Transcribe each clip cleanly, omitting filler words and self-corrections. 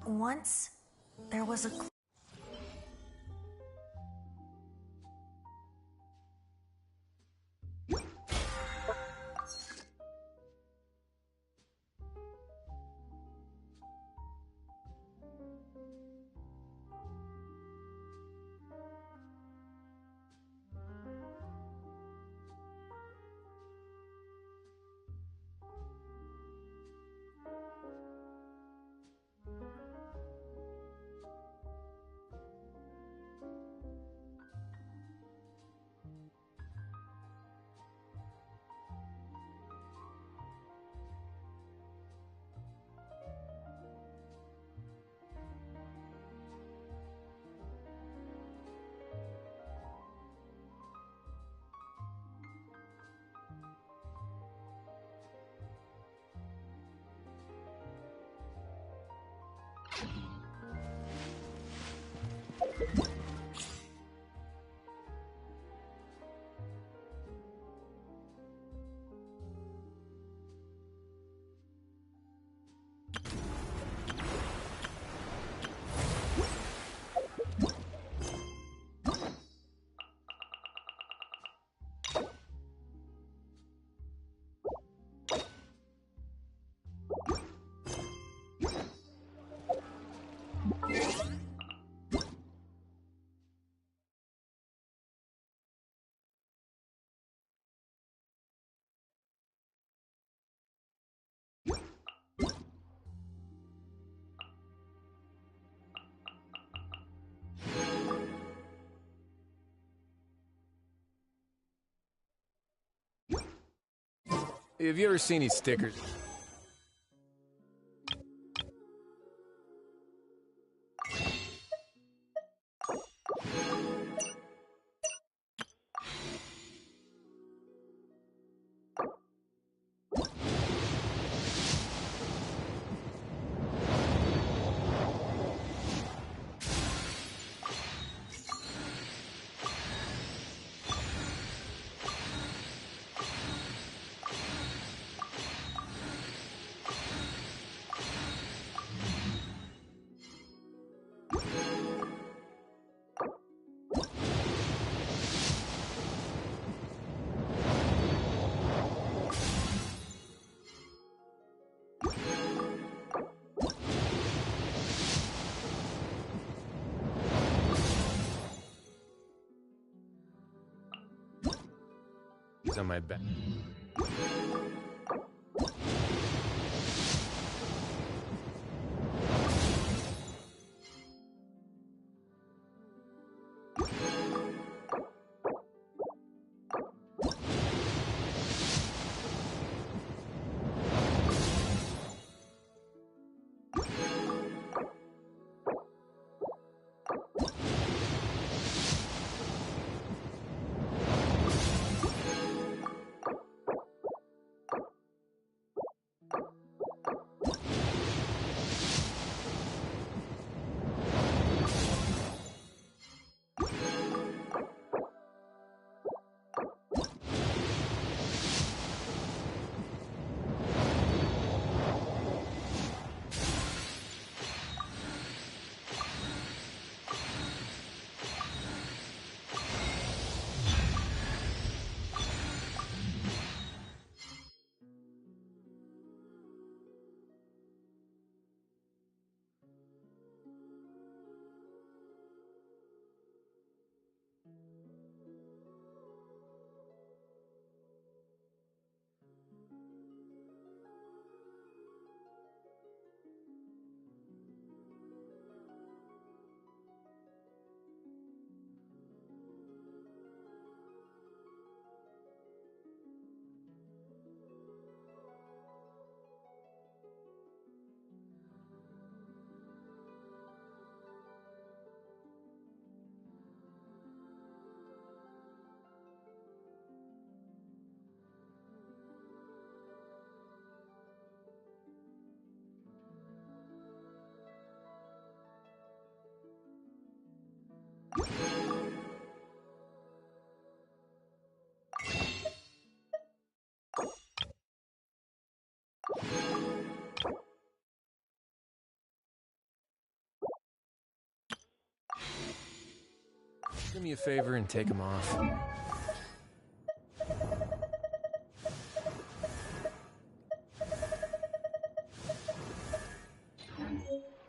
Once, there was a... Have you ever seen these stickers? He's on my back. Do me a favor and take them off.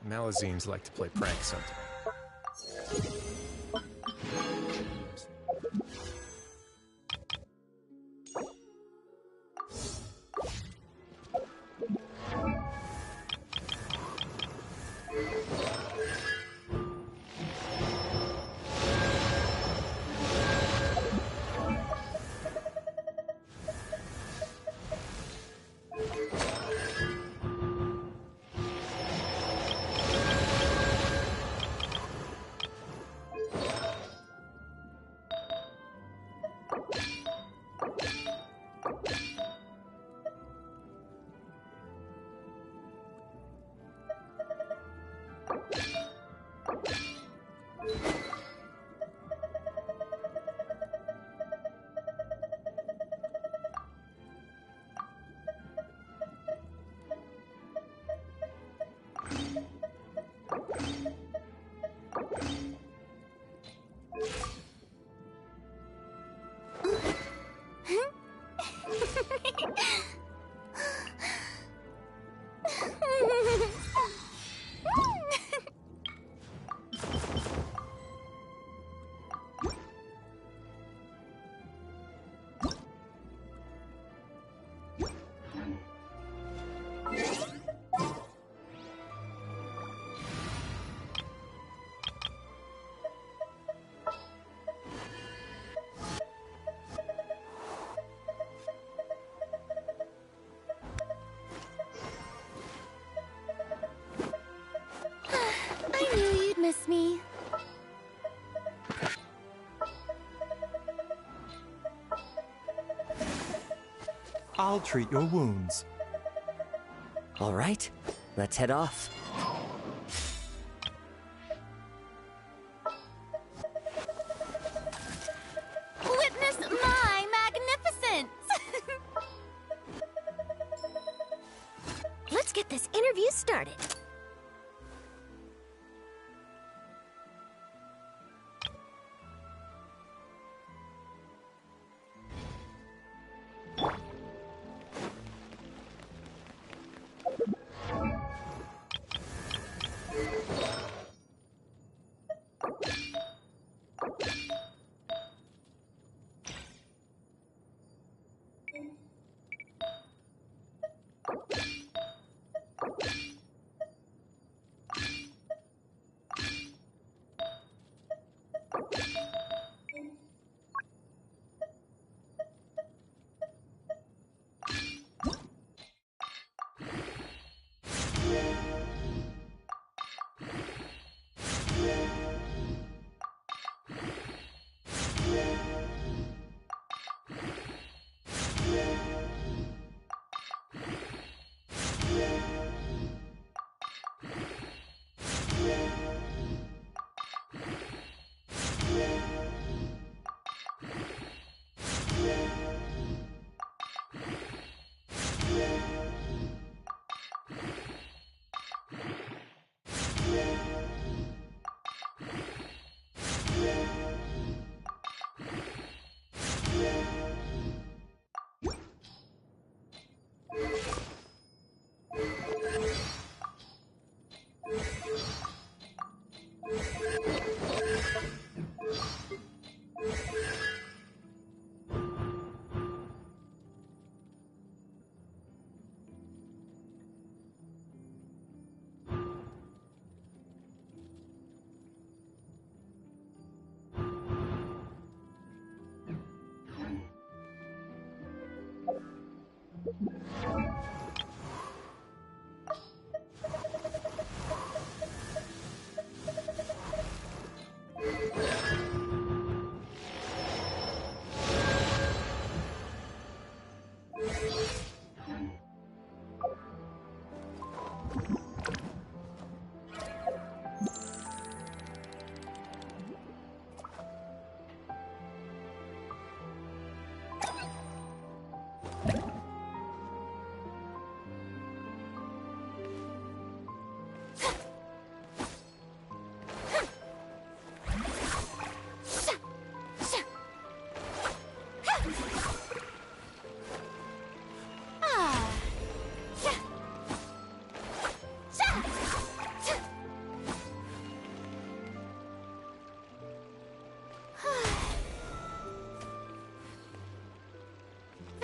Malazines like to play pranks sometimes. I knew you'd miss me. I'll treat your wounds. All right, let's head off. Witness my magnificence! Let's get this interview started.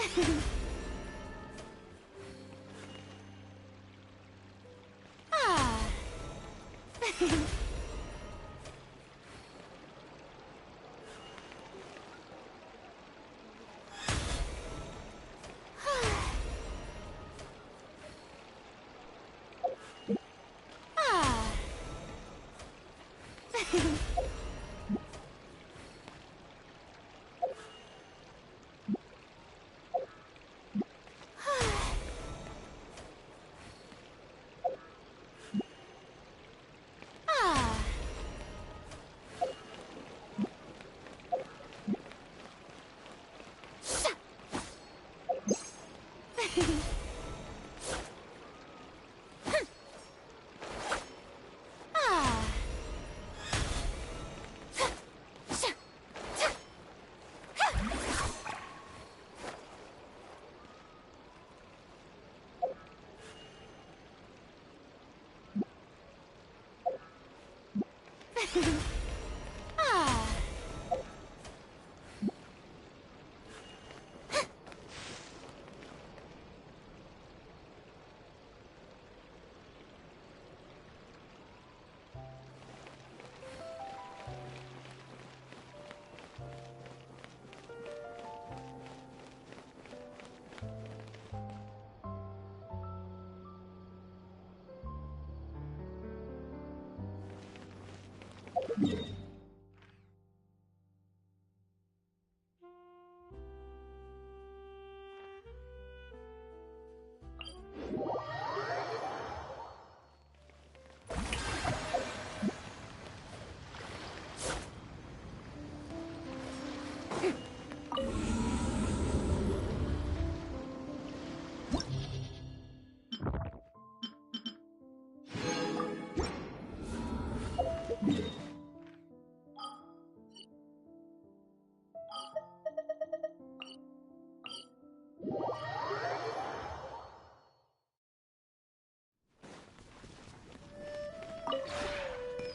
Ah. Ah. Ah. Ah. Ah.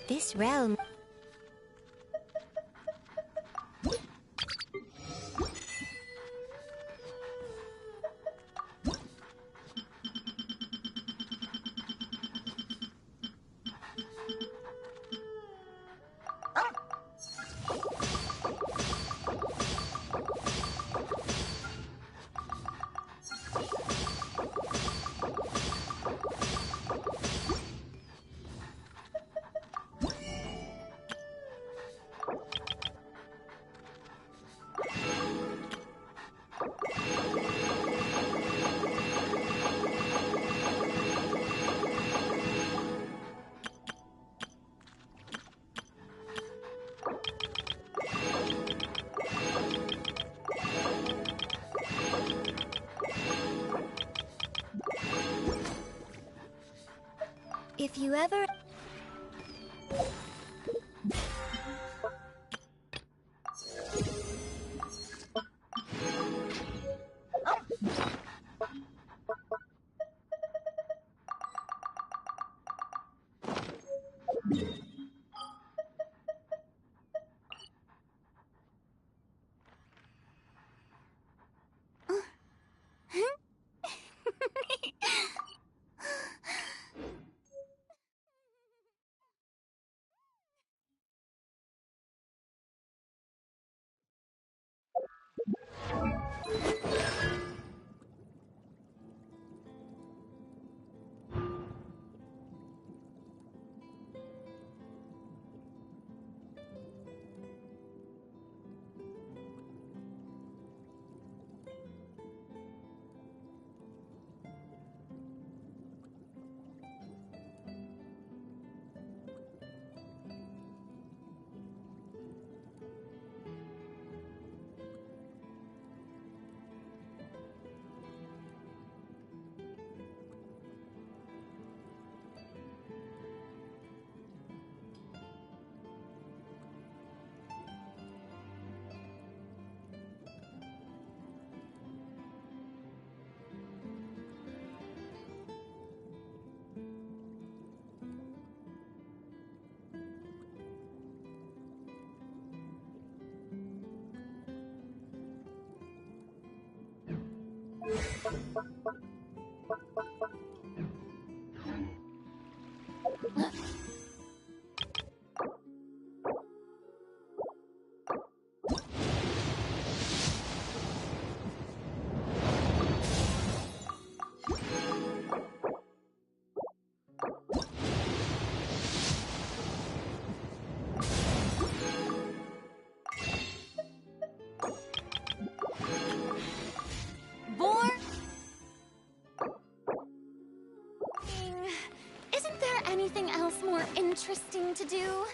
This realm. If you ever... Isn't there anything else more interesting to do?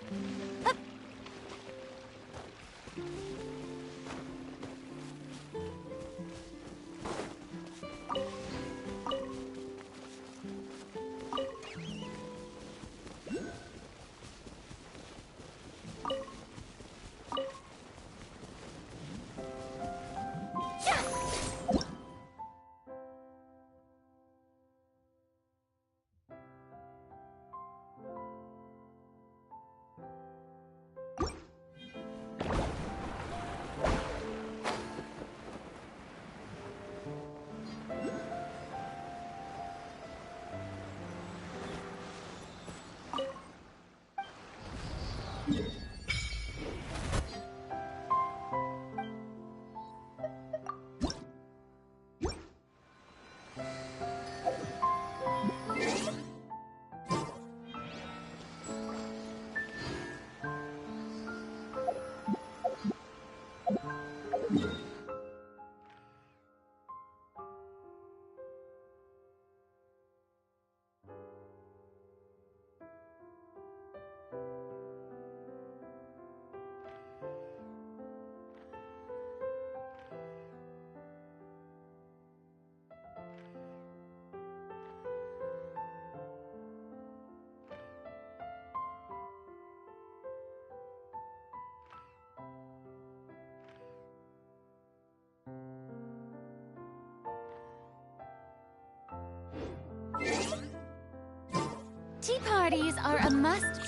Tea parties are a must.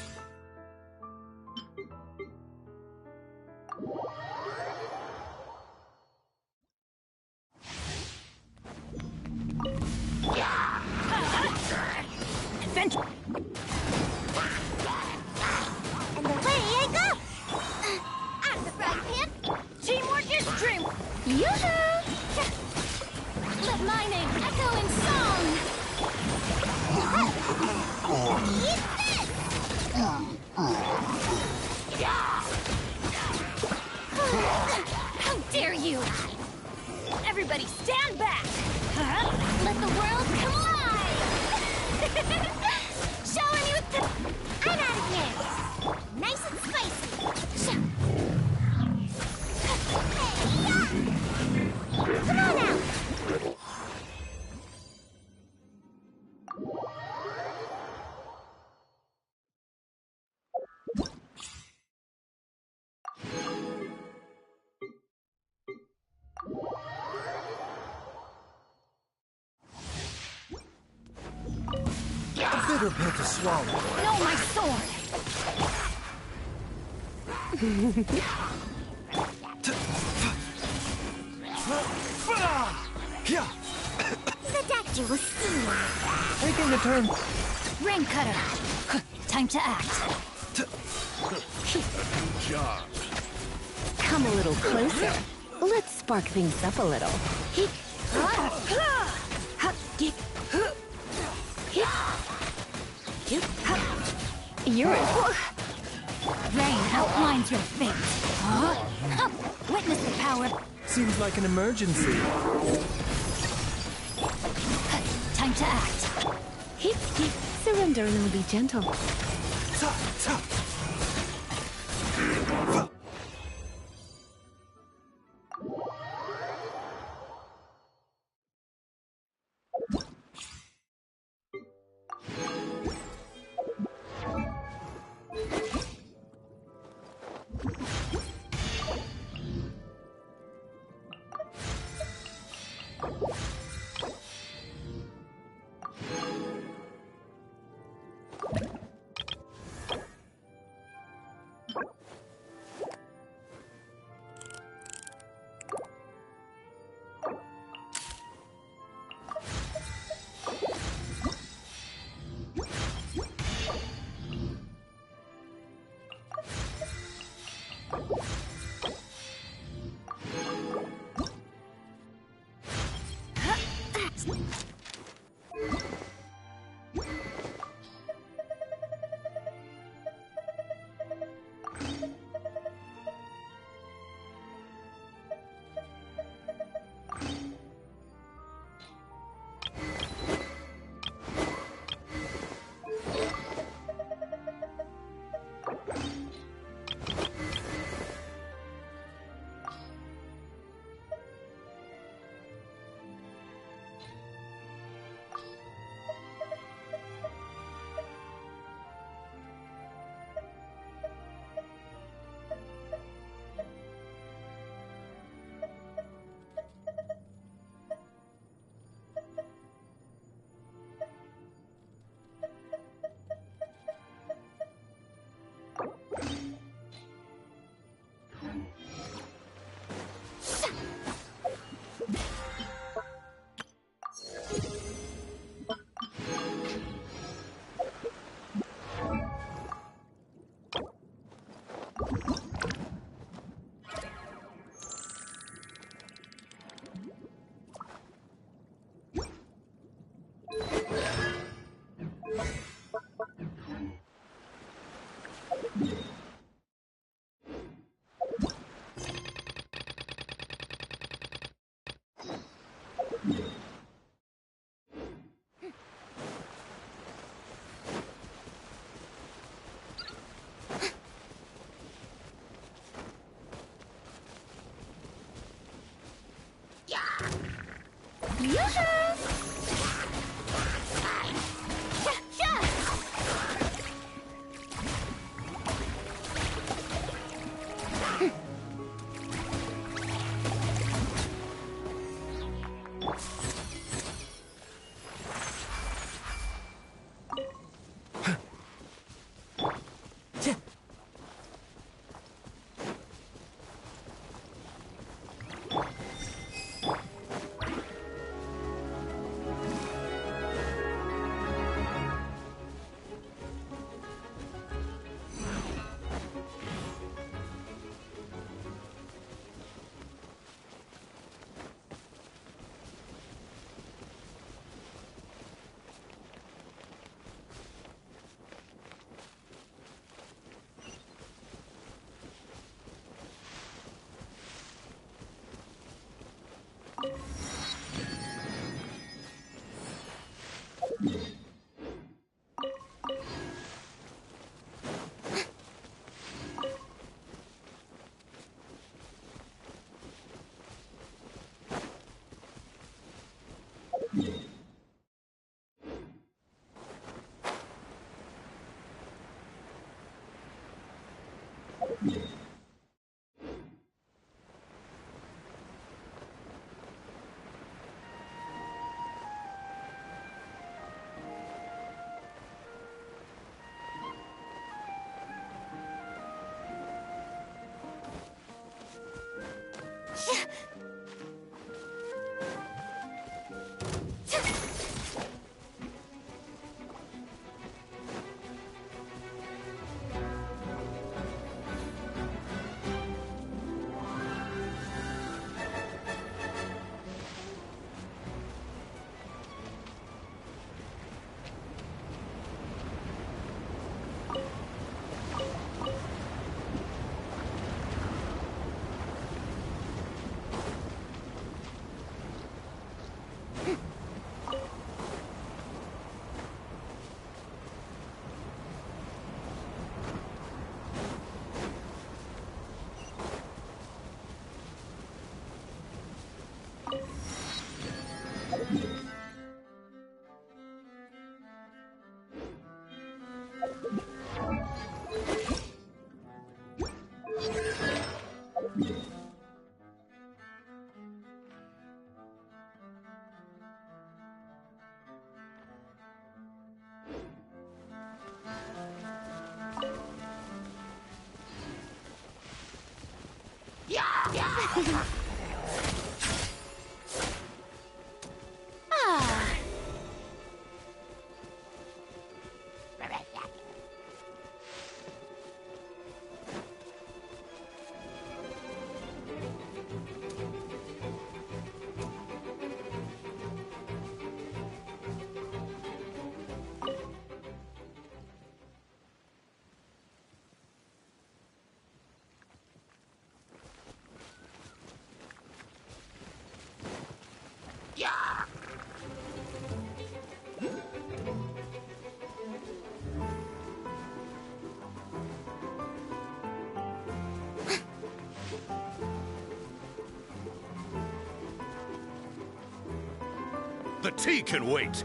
Adventure. And away I go! Out of the frying pan! Teamwork is dream! Yoo-hoo! Let my name echo in song! Eat this! How dare you! Everybody stand back! Let the world collide! Show me with the... I'm out of here! Nice and spicy! Hey, come on out! A bitter pill to swallow. No, my sword! Yeah, The doctor will see you. taking a turn. Rain cutter. Time to act. Job. Come a little closer. Let's spark things up a little. You're Rain outlines your fate. Witness the power. Seems like an emergency. Time to act. Surrender and I'll be gentle. Yoo-hoo! Sha! Ah. The tea can wait!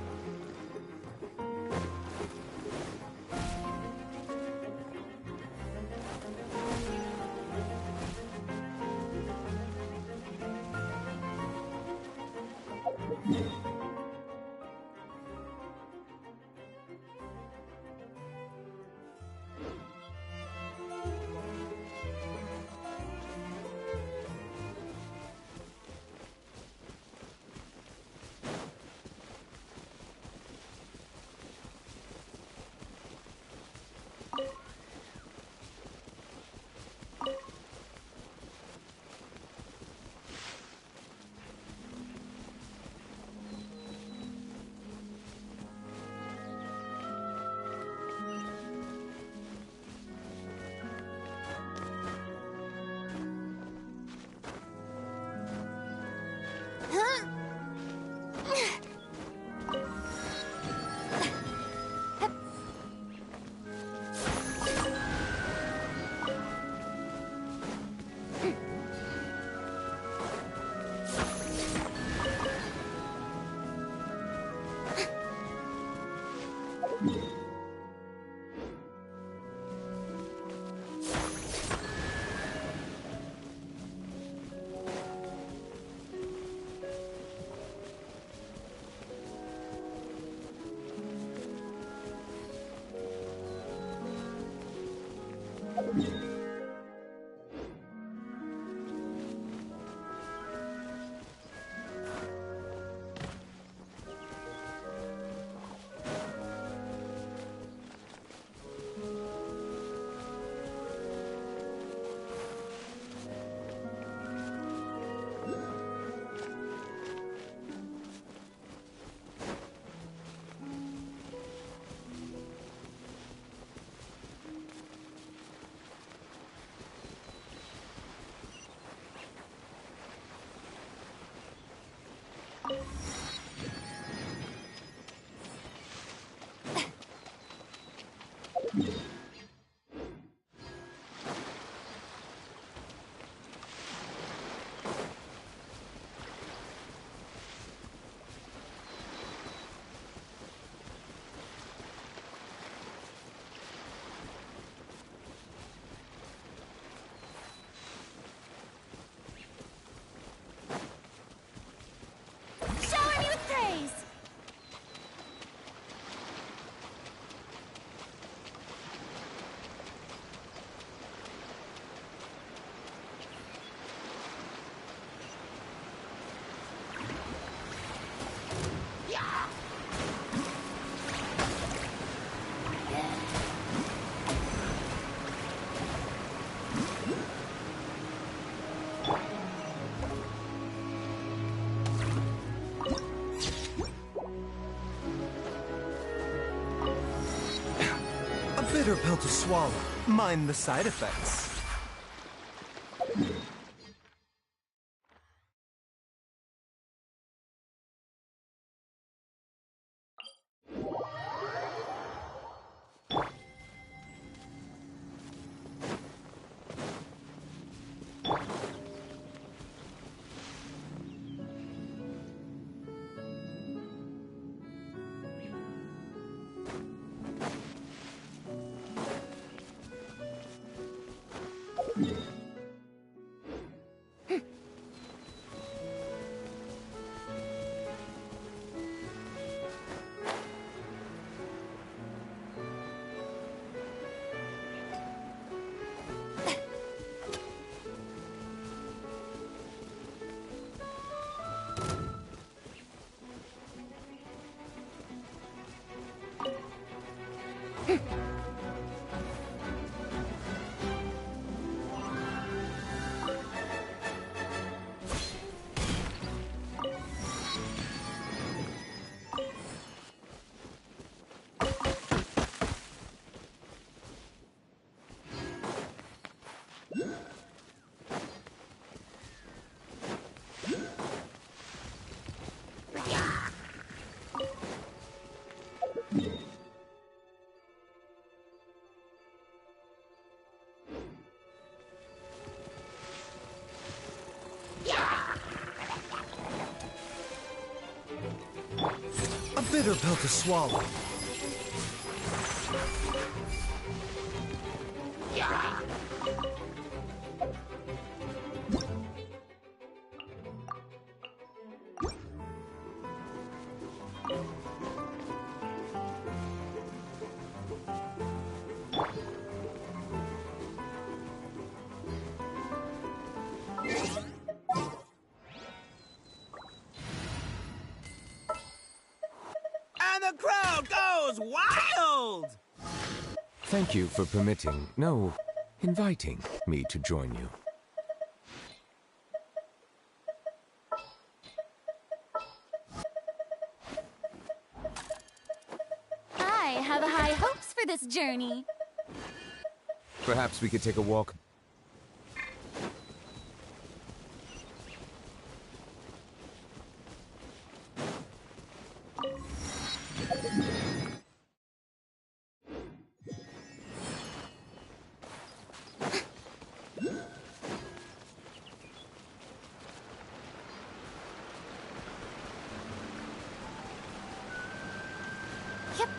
Shower me with praise! A bitter pill to swallow. Mind the side effects. A bitter pill to swallow. And the crowd goes wild! Thank you for permitting, no, inviting me to join you. I have high hopes for this journey. Perhaps we could take a walk. Yep.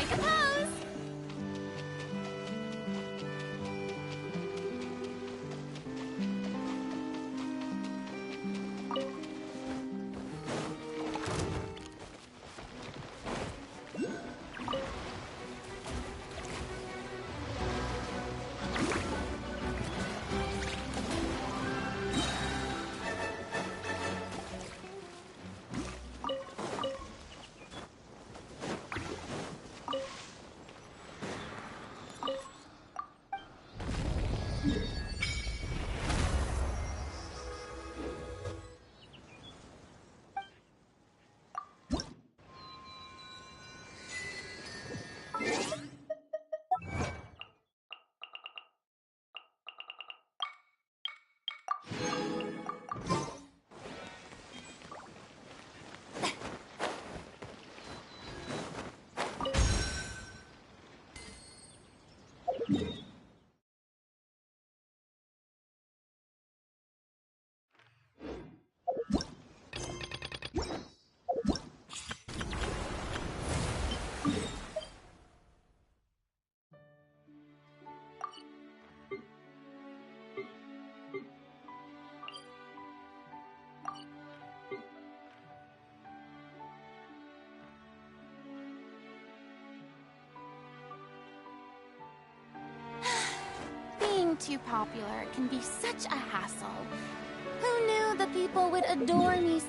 Take a pose! Being too popular can be such a hassle. Who knew the people would adore me? So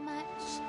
much.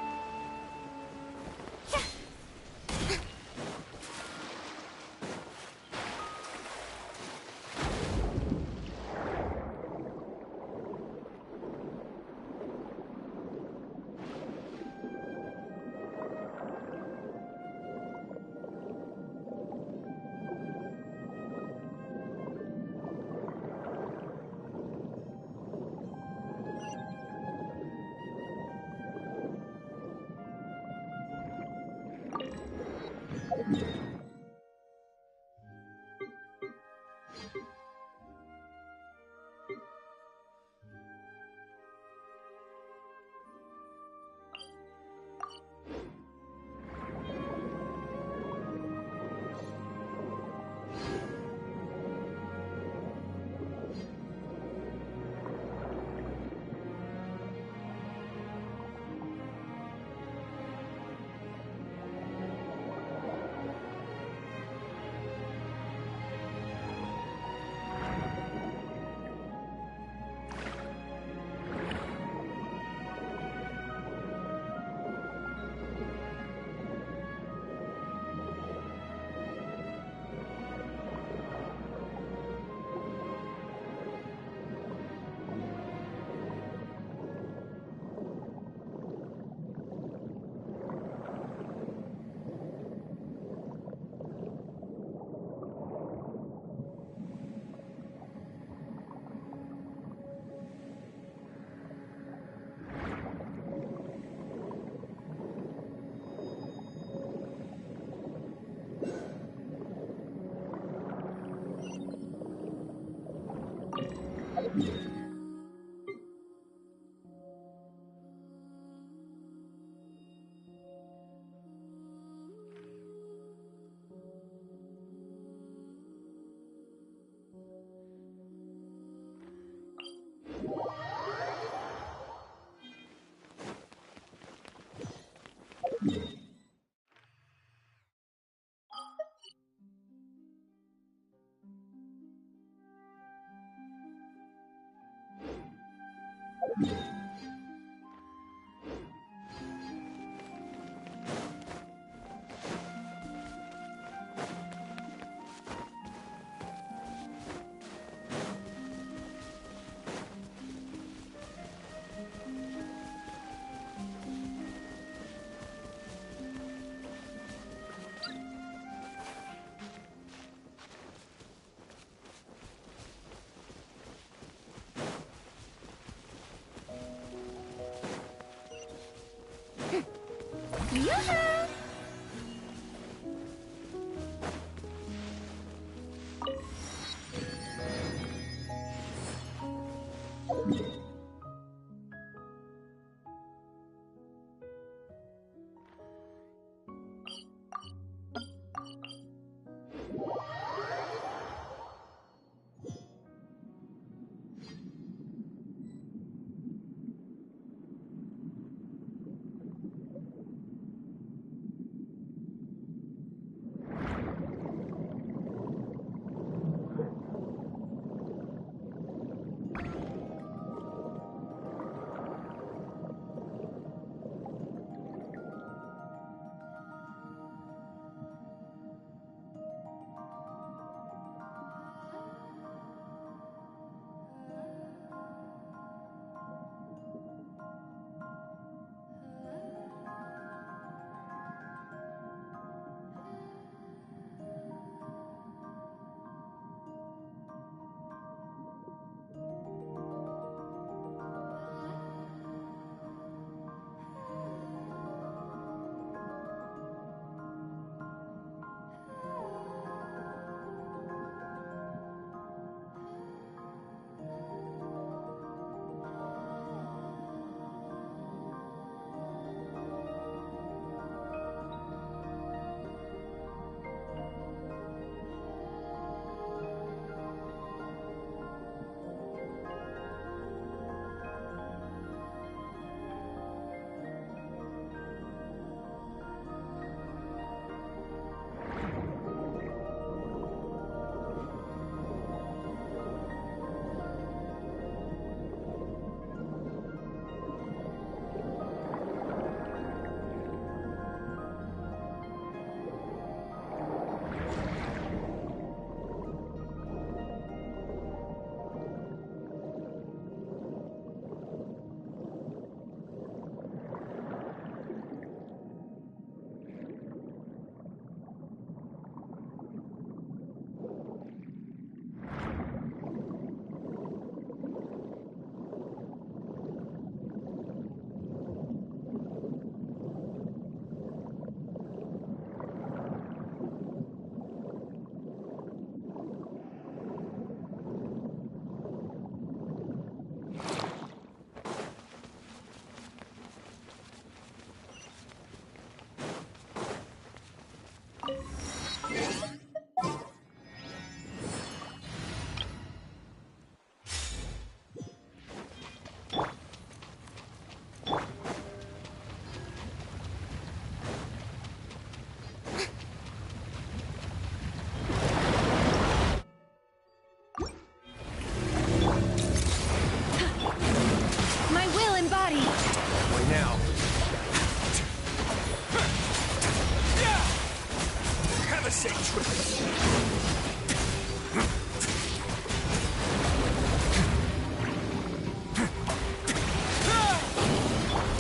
say tricks.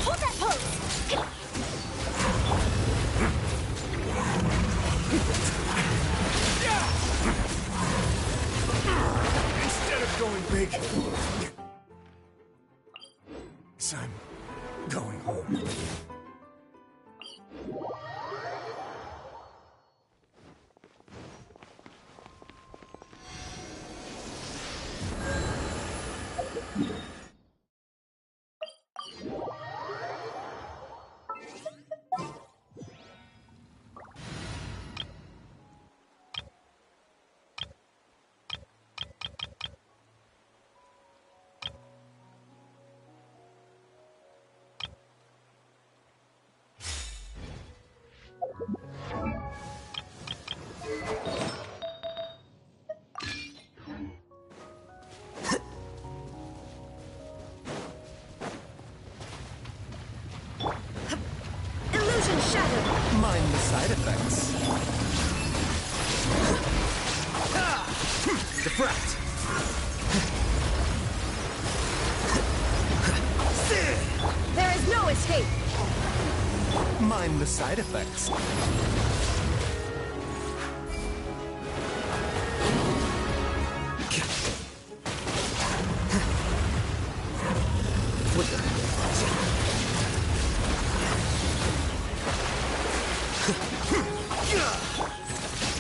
Hold that pose! Instead of going big, I'm going home. Illusion shattered! Mind the side effects. Deflect. There is no escape! Mind the side effects.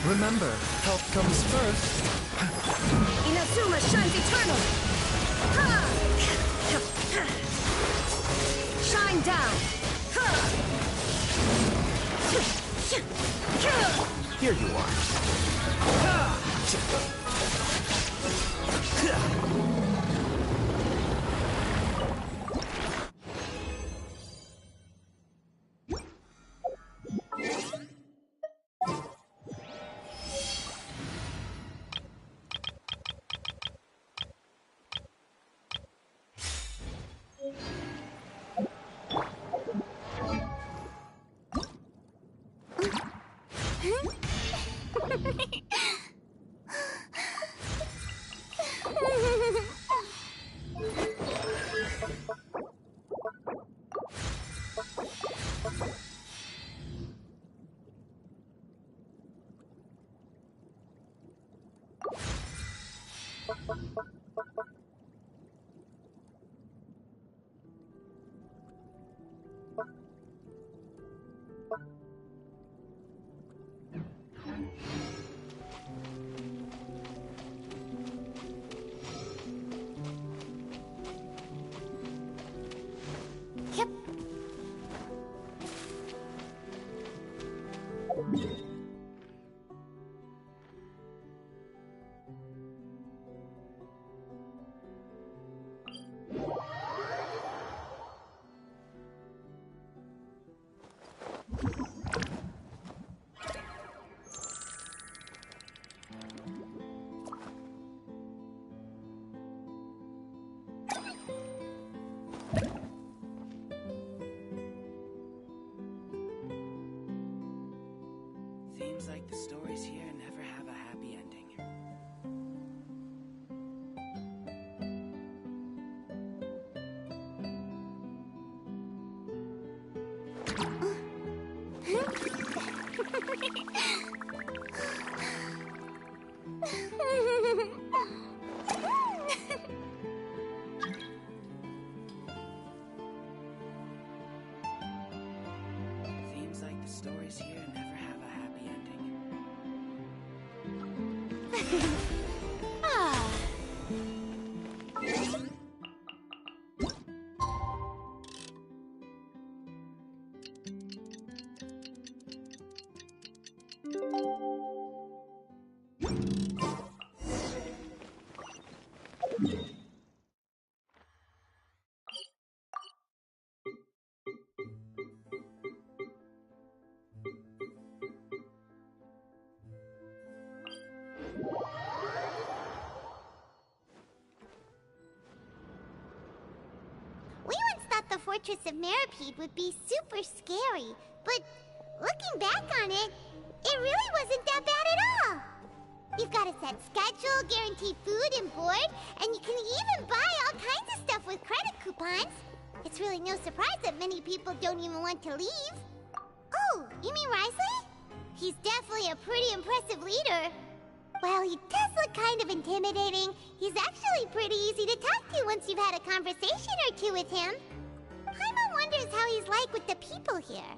Remember, health comes first. Inazuma shines eternal! Ha! Shine down! Here you are. Yep. Seems like the stories here never have a happy ending. Seems like the stories here never have a happy ending. Ah. We once thought the Fortress of Meropide would be super scary, but looking back on it, It really wasn't that bad at all. You've got a set schedule, guaranteed food and board, and you can even buy all kinds of stuff with credit coupons. It's really no surprise that many people don't even want to leave. Oh, you mean Risley? He's definitely a pretty impressive leader. While he does look kind of intimidating, he's actually pretty easy to talk to once you've had a conversation or two with him. Paimon wonders how he's like with the people here.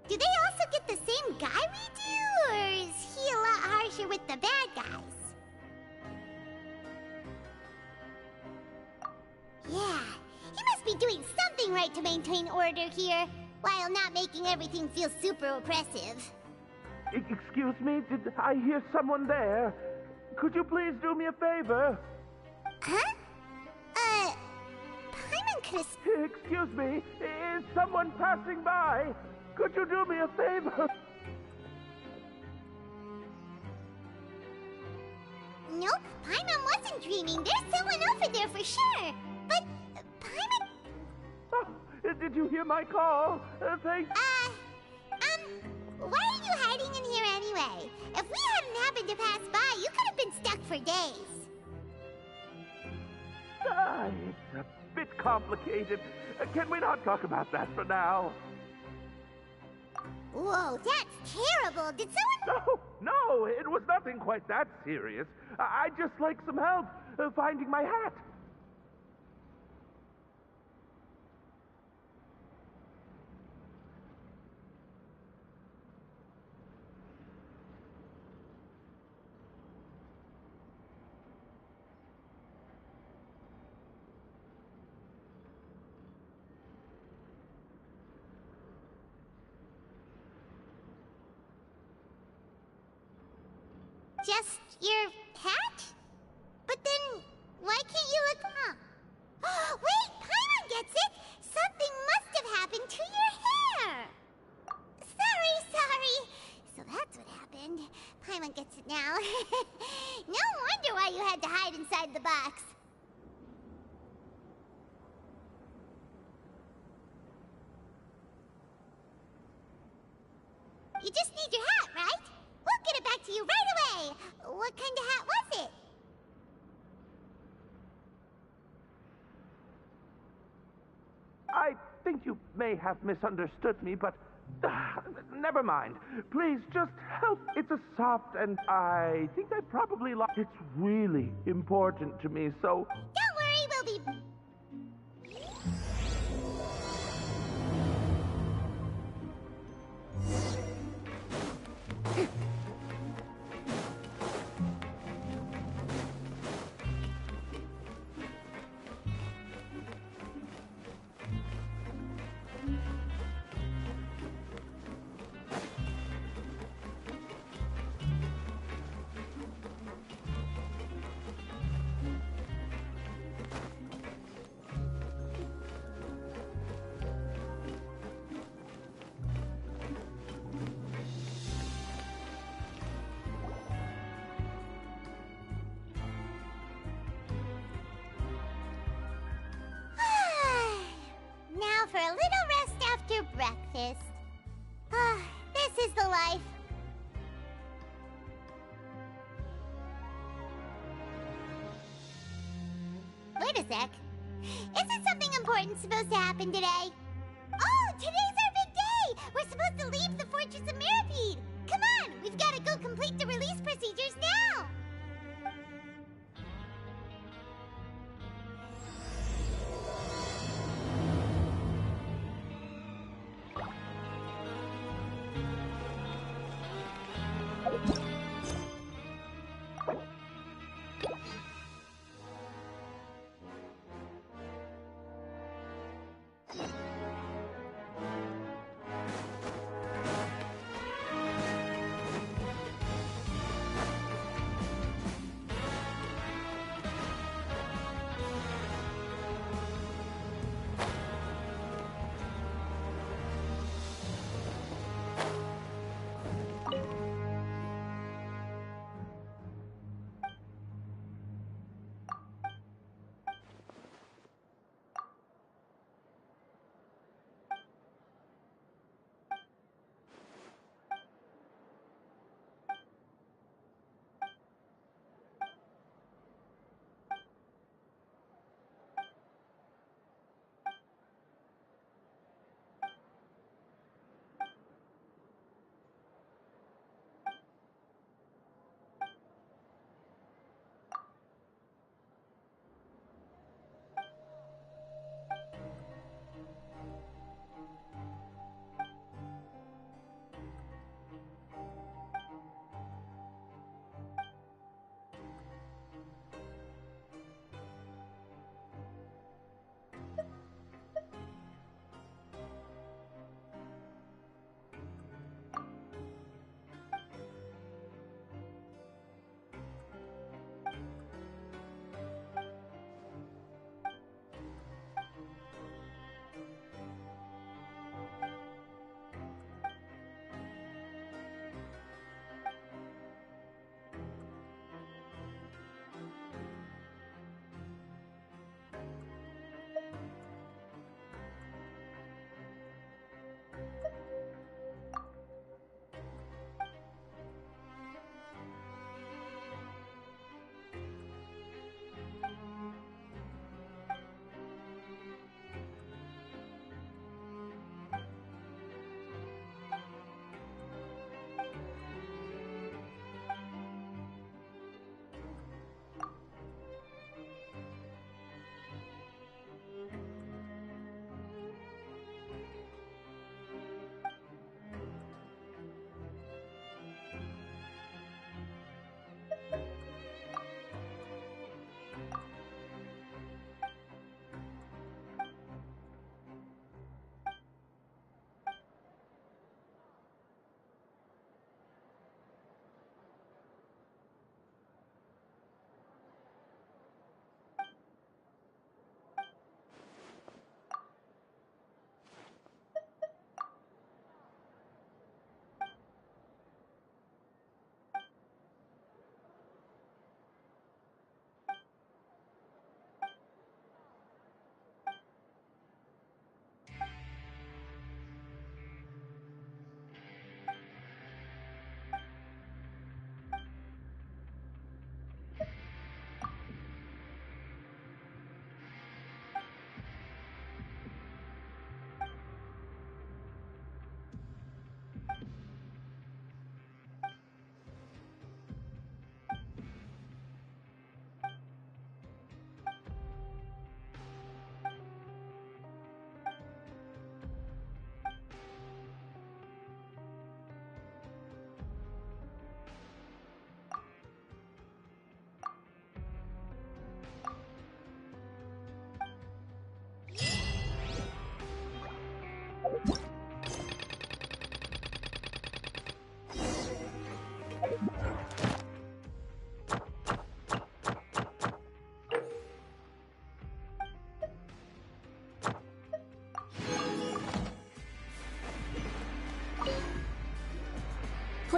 Do they also get the same guy we do, or is he a lot harsher with the bad guys? Yeah, he must be doing something right to maintain order here, while not making everything feel super oppressive. Excuse me, did I hear someone there? Could you please do me a favor? Huh? Paimon could've... Excuse me, is someone passing by? Could you do me a favor? Nope, Paimon wasn't dreaming. There's someone over there for sure. But, Paimon... Oh, did you hear my call? Thanks. Why are you hiding in here anyway? If we hadn't happened to pass by, you could have been stuck for days. It's a bit complicated. Can we not talk about that for now? Whoa, that's terrible. Did someone... No, it was nothing quite that serious. I'd just like some help finding my hat. Just your hat? But then, why can't you look... Huh? Wait, Paimon gets it! Something must have happened to your hair! Sorry. So that's what happened. Paimon gets it now. No wonder why you had to hide inside the box. You just need your hat, right? We'll get it back to you right away! What kind of hat was it? I think you may have misunderstood me, but never mind. Please, just help. It's a soft, and I think I probably like... It's really important to me, so... Don't worry, we'll be... Now for a little rest after breakfast. This is the life. Wait a sec. Isn't something important supposed to happen today? Oh, today's our big day! We're supposed to leave the Fortress of Mirapede! Come on, we've got to go complete the release procedures now!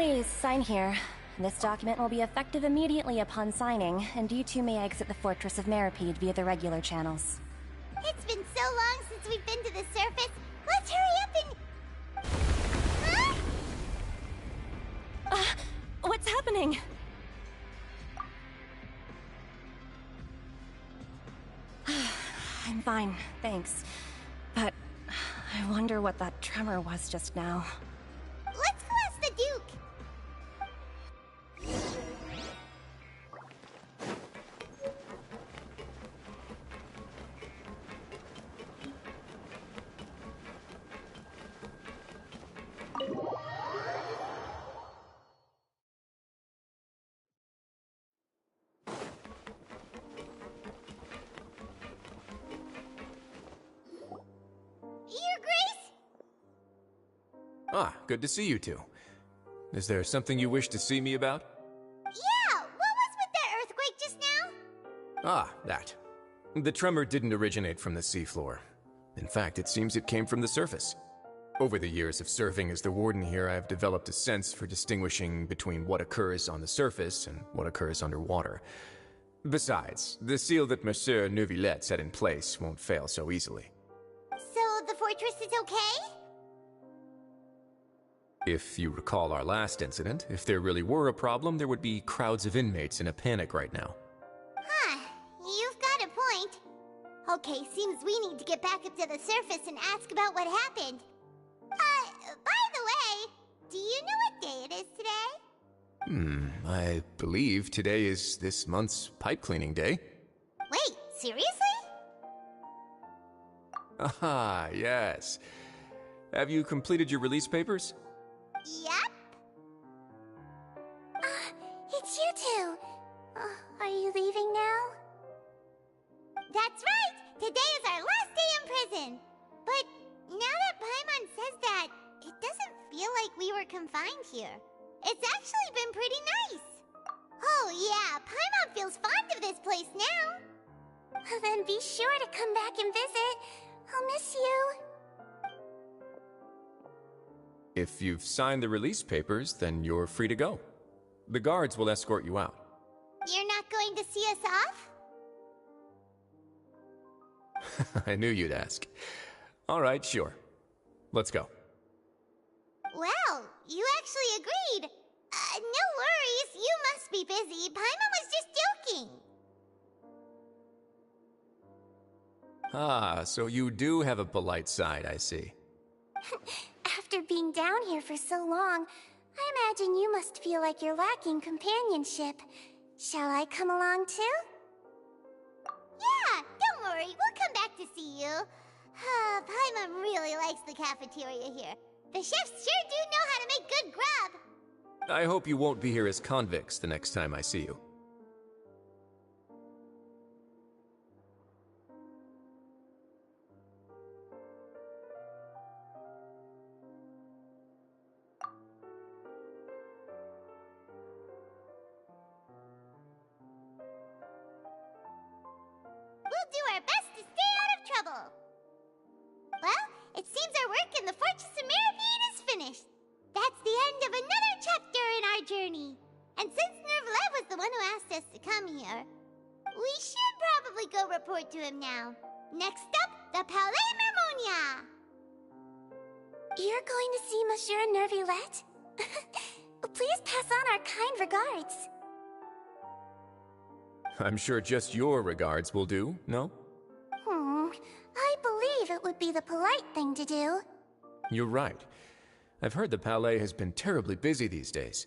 Please, sign here. This document will be effective immediately upon signing, and you two may exit the Fortress of Meripede via the regular channels. It's been so long since we've been to the surface. Let's hurry up and... Huh? What's happening? I'm fine, thanks. But I wonder what that tremor was just now. Let's go ask the Duke. Your Grace? Ah, good to see you two. Is there something you wish to see me about? Yeah, what was with that earthquake just now? Ah, that. The tremor didn't originate from the seafloor. In fact, it seems it came from the surface. Over the years of serving as the warden here, I've developed a sense for distinguishing between what occurs on the surface and what occurs underwater. Besides, the seal that Monsieur Neuvillette set in place won't fail so easily. So the fortress is okay? If you recall our last incident, if there really were a problem, there would be crowds of inmates in a panic right now. Huh, you've got a point. Okay, seems we need to get back up to the surface and ask about what happened. By the way, do you know what day it is today? I believe today is this month's pipe cleaning day. Wait, seriously? Ah, yes. Have you completed your release papers? Yep. It's you two. Are you leaving now? That's right! Today is our last day in prison! But now that Paimon says that, it doesn't feel like we were confined here. It's actually been pretty nice. Oh yeah, Paimon feels fond of this place now. Then be sure to come back and visit. I'll miss you. If you've signed the release papers, then you're free to go. The guards will escort you out. You're not going to see us off? I knew you'd ask. All right, sure. Let's go. Well, you actually agreed. No worries, you must be busy. Paimon was just joking. Ah, so you do have a polite side, I see. After being down here for so long, I imagine you must feel like you're lacking companionship. Shall I come along too? Yeah, don't worry, we'll come back to see you. Paimon really likes the cafeteria here. The chefs sure do know how to make good grub. I hope you won't be here as convicts the next time I see you. We'll do our best to stay out of trouble. Well, it seems our work in the Fortress of Meripede is finished. That's the end of another chapter in our journey. And since Neuvillette was the one who asked us to come here, we should probably go report to him now. Next up, the Palais Mermonia. You're going to see Monsieur Neuvillette? Please pass on our kind regards. I'm sure just your regards will do, no? I believe it would be the polite thing to do. You're right. I've heard the Palais has been terribly busy these days.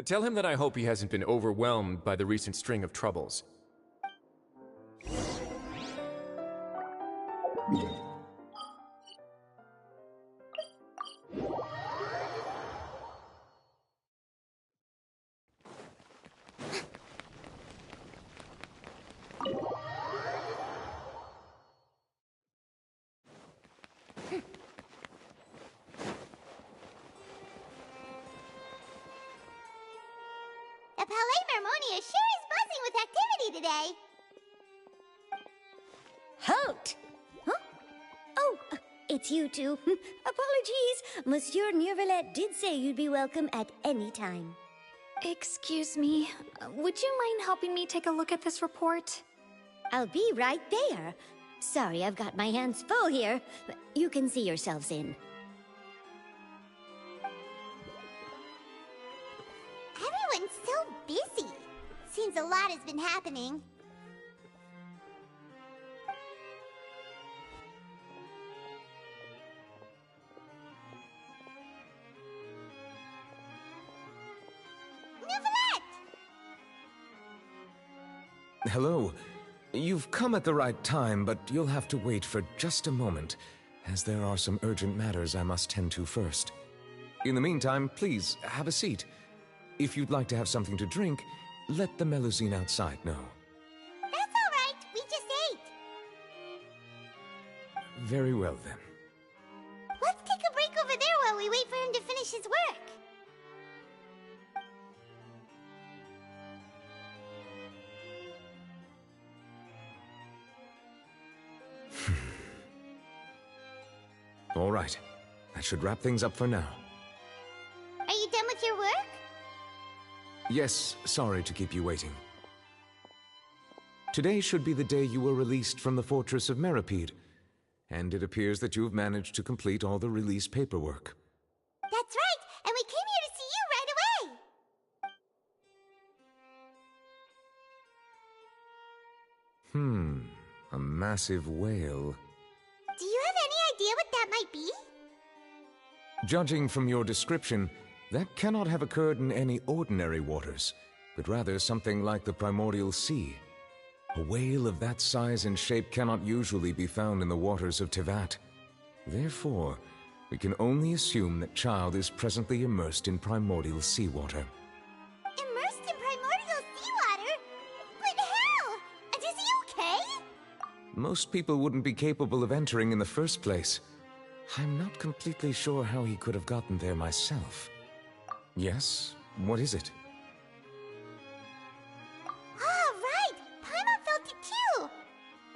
Tell him that I hope he hasn't been overwhelmed by the recent string of troubles. The Palais Mermonia sure is buzzing with activity today. Halt! Huh? Oh, it's you two. Apologies. Monsieur Neuvillette did say you'd be welcome at any time. Excuse me. Would you mind helping me take a look at this report? I'll be right there. Sorry, I've got my hands full here. You can see yourselves in. Everyone's so busy. Seems a lot has been happening. Neuvillette! Hello. You've come at the right time, but you'll have to wait for just a moment, as there are some urgent matters I must tend to first. In the meantime, please, have a seat. If you'd like to have something to drink, let the Melusine outside know. That's all right. We just ate. Very well, then. Let's take a break over there while we wait for him to finish his work. All right. That should wrap things up for now. Are you done with your work? Yes, sorry to keep you waiting. Today should be the day you were released from the Fortress of Meripede, and it appears that you have managed to complete all the release paperwork. That's right, and we came here to see you right away! A massive whale. Do you have any idea what that might be? Judging from your description, that cannot have occurred in any ordinary waters, but rather something like the primordial sea. A whale of that size and shape cannot usually be found in the waters of Teyvat. Therefore, we can only assume that Childe is presently immersed in primordial seawater. Immersed in primordial seawater? But how? And is he okay? Most people wouldn't be capable of entering in the first place. I'm not completely sure how he could have gotten there myself. Yes? What is it? Ah, right! Paimon felt it too!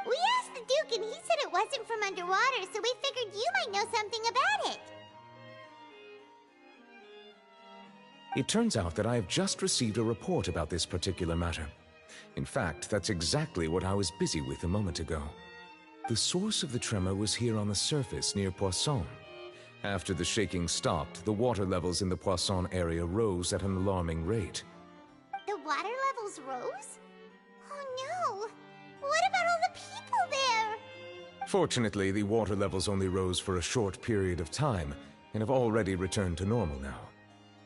We asked the Duke and he said it wasn't from underwater, so we figured you might know something about it. It turns out that I have just received a report about this particular matter. In fact, that's exactly what I was busy with a moment ago. The source of the tremor was here on the surface near Poisson. After the shaking stopped, the water levels in the Poisson area rose at an alarming rate. The water levels rose? Oh no! What about all the people there? Fortunately, the water levels only rose for a short period of time and have already returned to normal now.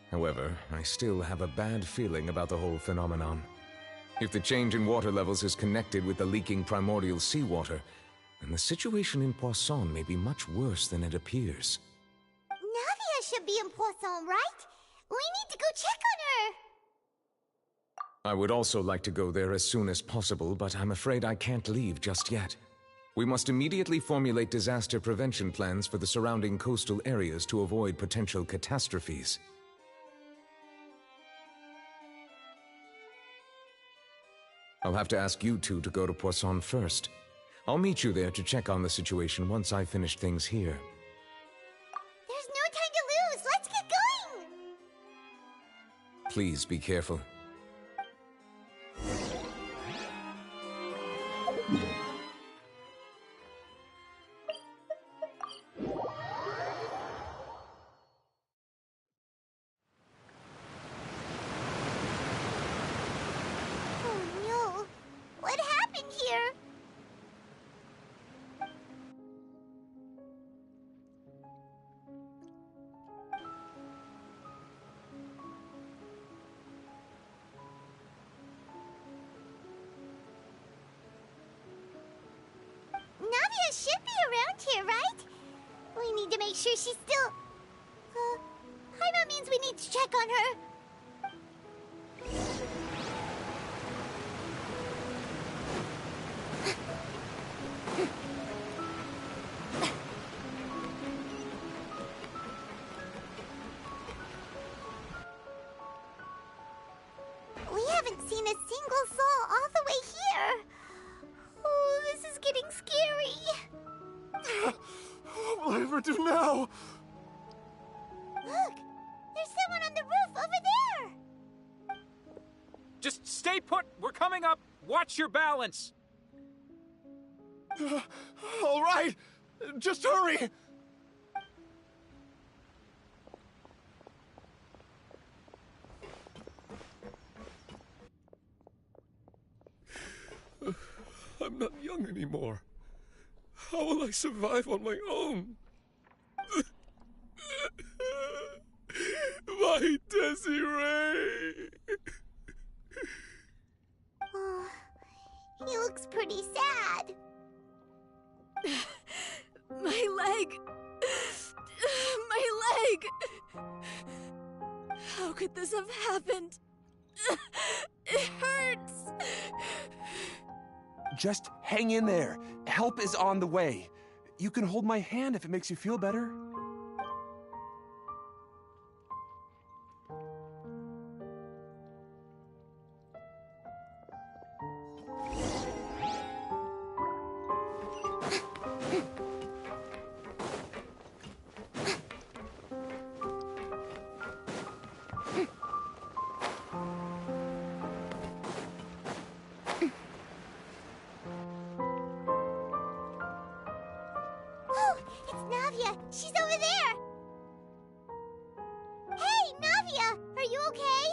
However, I still have a bad feeling about the whole phenomenon. If the change in water levels is connected with the leaking primordial seawater, then the situation in Poisson may be much worse than it appears. Navia should be in Poisson, right? We need to go check on her! I would also like to go there as soon as possible, but I'm afraid I can't leave just yet. We must immediately formulate disaster prevention plans for the surrounding coastal areas to avoid potential catastrophes. I'll have to ask you two to go to Poisson first. I'll meet you there to check on the situation once I finish things here. There's no time to lose! Let's get going! Please be careful. Oh no! What happened here? Navia should be around here, right? We need to make sure she's still... Paimon means we need to check on her. We haven't seen a single soul all the way here. Oh, this is getting scary. ever do now? Look! There's someone on the roof over there! Just stay put! We're coming up! Watch your balance! All right! Just hurry! I'm not young anymore. How will I survive on my own? My Desiree! Oh, he looks pretty sad. My leg! My leg! How could this have happened? It hurts! Just hang in there. Help is on the way. You can hold my hand if it makes you feel better. It's Navia! She's over there! Hey, Navia! Are you okay?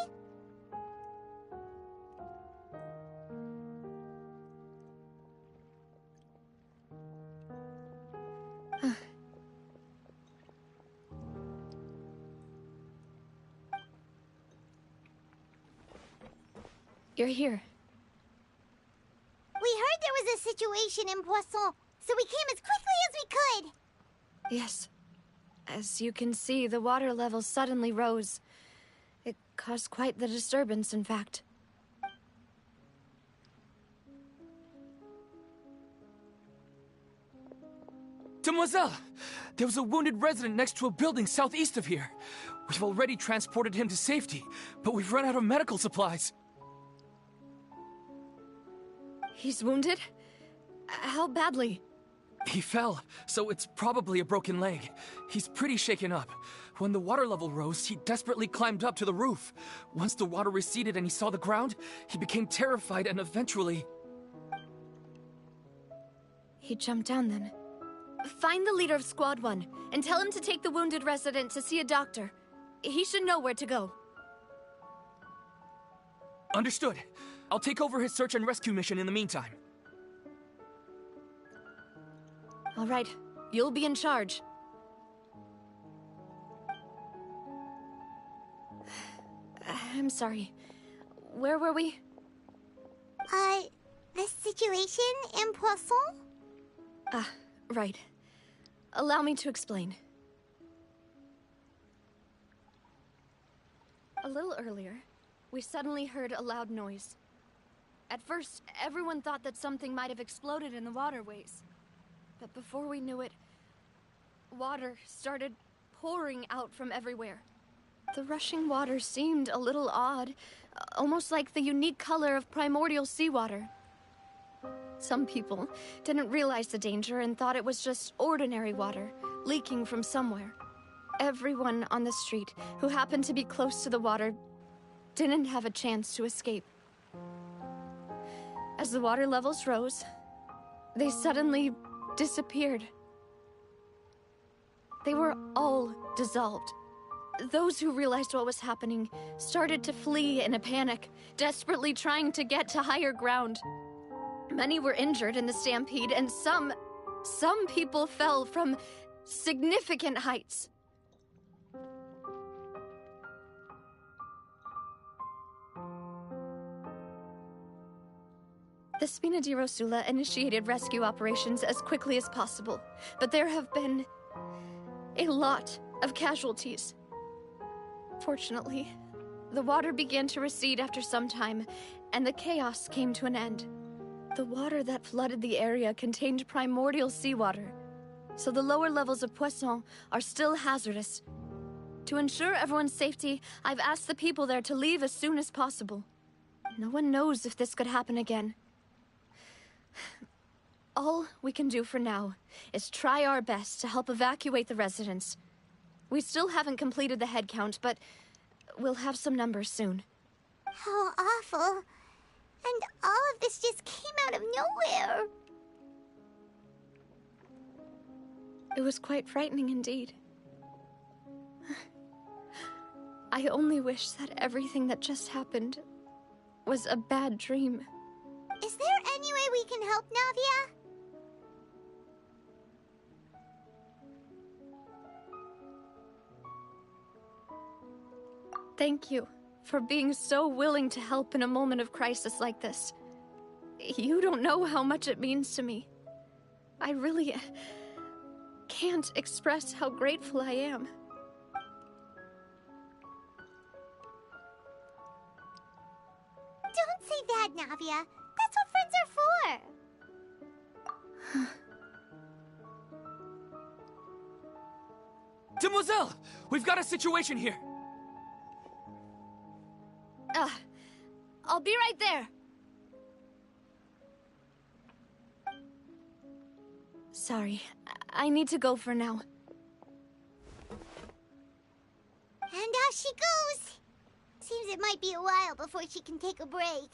You're here. We heard there was a situation in Poisson, so we came as quickly as we could! Yes. As you can see, the water level suddenly rose. It caused quite the disturbance, in fact. Demoiselle! There was a wounded resident next to a building southeast of here. We've already transported him to safety, but we've run out of medical supplies. He's wounded? How badly? He fell, so it's probably a broken leg. He's pretty shaken up. When the water level rose, he desperately climbed up to the roof. Once the water receded and he saw the ground, he became terrified and eventually... He jumped down then. Find the leader of Squad 1 and tell him to take the wounded resident to see a doctor. He should know where to go. Understood. I'll take over his search and rescue mission in the meantime. All right, you'll be in charge. I'm sorry. Where were we? The situation in Poisson? Ah, right. Allow me to explain. A little earlier, we suddenly heard a loud noise. At first, everyone thought that something might have exploded in the waterways. But before we knew it, water started pouring out from everywhere. The rushing water seemed a little odd, almost like the unique color of primordial seawater. Some people didn't realize the danger and thought it was just ordinary water, leaking from somewhere. Everyone on the street who happened to be close to the water didn't have a chance to escape. As the water levels rose, they suddenly disappeared. They were all dissolved. Those who realized what was happening started to flee in a panic, desperately trying to get to higher ground. Many were injured in the stampede, and some people fell from significant heights. The Spina di Rosula initiated rescue operations as quickly as possible, but there have been a lot of casualties. Fortunately, the water began to recede after some time, and the chaos came to an end. The water that flooded the area contained primordial seawater, so the lower levels of Poisson are still hazardous. To ensure everyone's safety, I've asked the people there to leave as soon as possible. No one knows if this could happen again. All we can do for now is try our best to help evacuate the residents. We still haven't completed the head count, but we'll have some numbers soon. How awful. And all of this just came out of nowhere. It was quite frightening indeed. I only wish that everything that just happened was a bad dream. Is there any way we can help, Navia? Thank you for being so willing to help in a moment of crisis like this. You don't know how much it means to me. I really can't express how grateful I am. Don't say that, Navia. That's what friends are for. Demoiselle! We've got a situation here! I'll be right there. Sorry, I need to go for now. And off she goes. Seems it might be a while before she can take a break.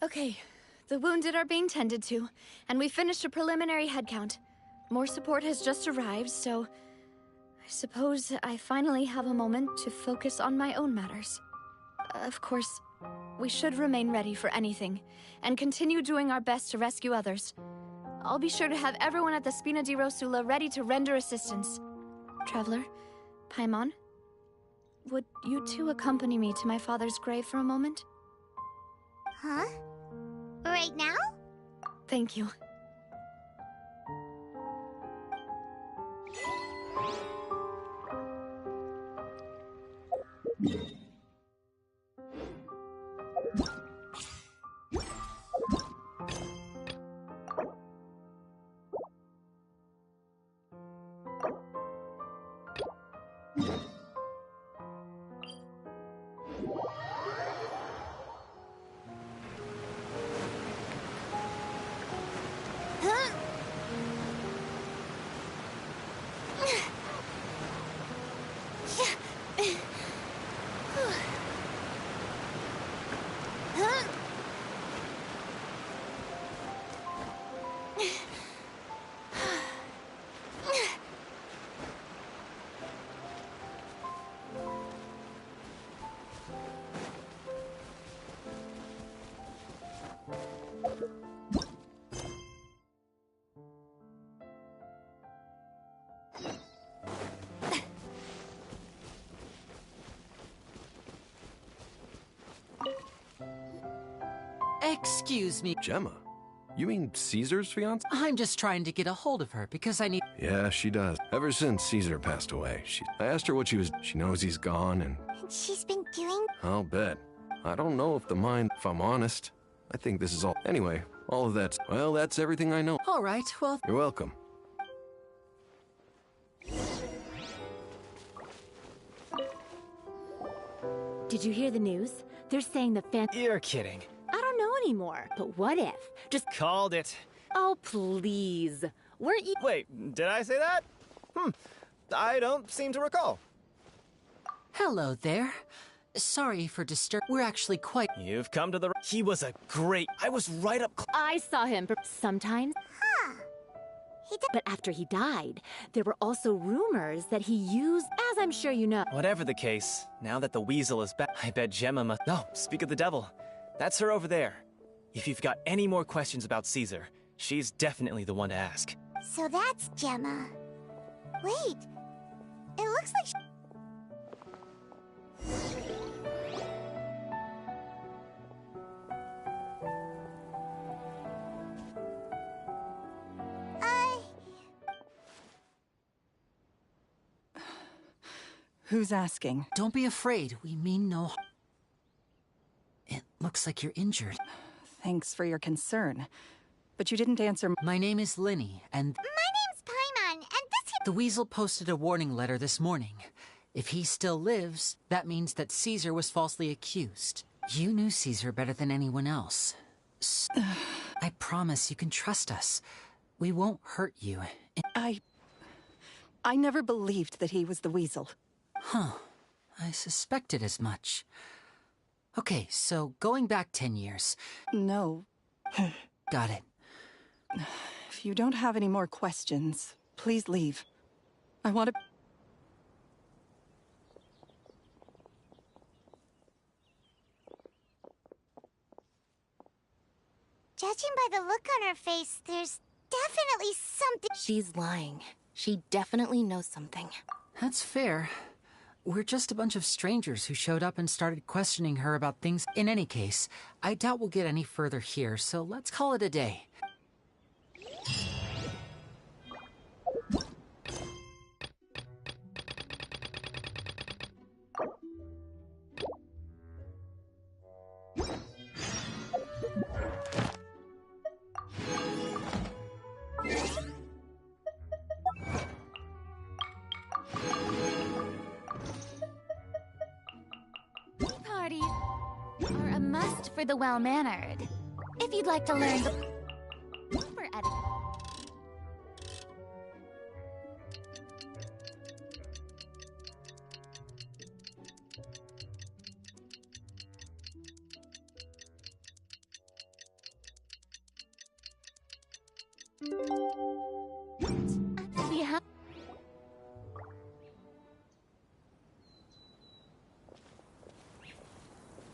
Okay, the wounded are being tended to, and we finished a preliminary head count. More support has just arrived, so I suppose I finally have a moment to focus on my own matters. Of course, we should remain ready for anything, and continue doing our best to rescue others. I'll be sure to have everyone at the Spina di Rosula ready to render assistance. Traveler, Paimon, would you two accompany me to my father's grave for a moment? Huh? Right now? Thank you. Excuse me. Gemma? You mean Caesar's fiance? I'm just trying to get a hold of her because I need... Yeah, she does. Ever since Caesar passed away, I asked her what she was... She knows he's gone and... And she's been doing... I'll bet. I don't know if if I'm honest. I think this is all... Anyway, all of that's... Well, that's everything I know. All right, well... You're welcome. Did you hear the news? They're saying the You're kidding. I don't know anymore, but what if? Just Called it. Oh, please. Weren't you... Wait, did I say that? I don't seem to recall. Hello there. Sorry for we're actually quite... You've come to the... He was a great... I was right up... I saw him sometimes. Huh. But after he died, there were also rumors that he used, as I'm sure you know. Whatever the case, now that the weasel is back, I bet Gemma must... No, speak of the devil. That's her over there. If you've got any more questions about Caesar, she's definitely the one to ask. So that's Gemma. Wait. It looks like Who's asking? Don't be afraid. We mean no harm. It looks like you're injured. Thanks for your concern. But you didn't answer. My name is Linny, and... My name's Paimon, and this The Weasel posted a warning letter this morning. If he still lives, that means that Caesar was falsely accused. You knew Caesar better than anyone else. I promise you can trust us. We won't hurt you. I never believed that he was the Weasel. Huh. I suspected as much. Okay, so going back 10 years. No. Got it. If you don't have any more questions, please leave. I want to... Judging by the look on her face, there's definitely something... She's lying. She definitely knows something. That's fair. We're just a bunch of strangers who showed up and started questioning her about things. In any case, I doubt we'll get any further here, so let's call it a day. Parties are a must for the well-mannered. If you'd like to learn the proper etiquette.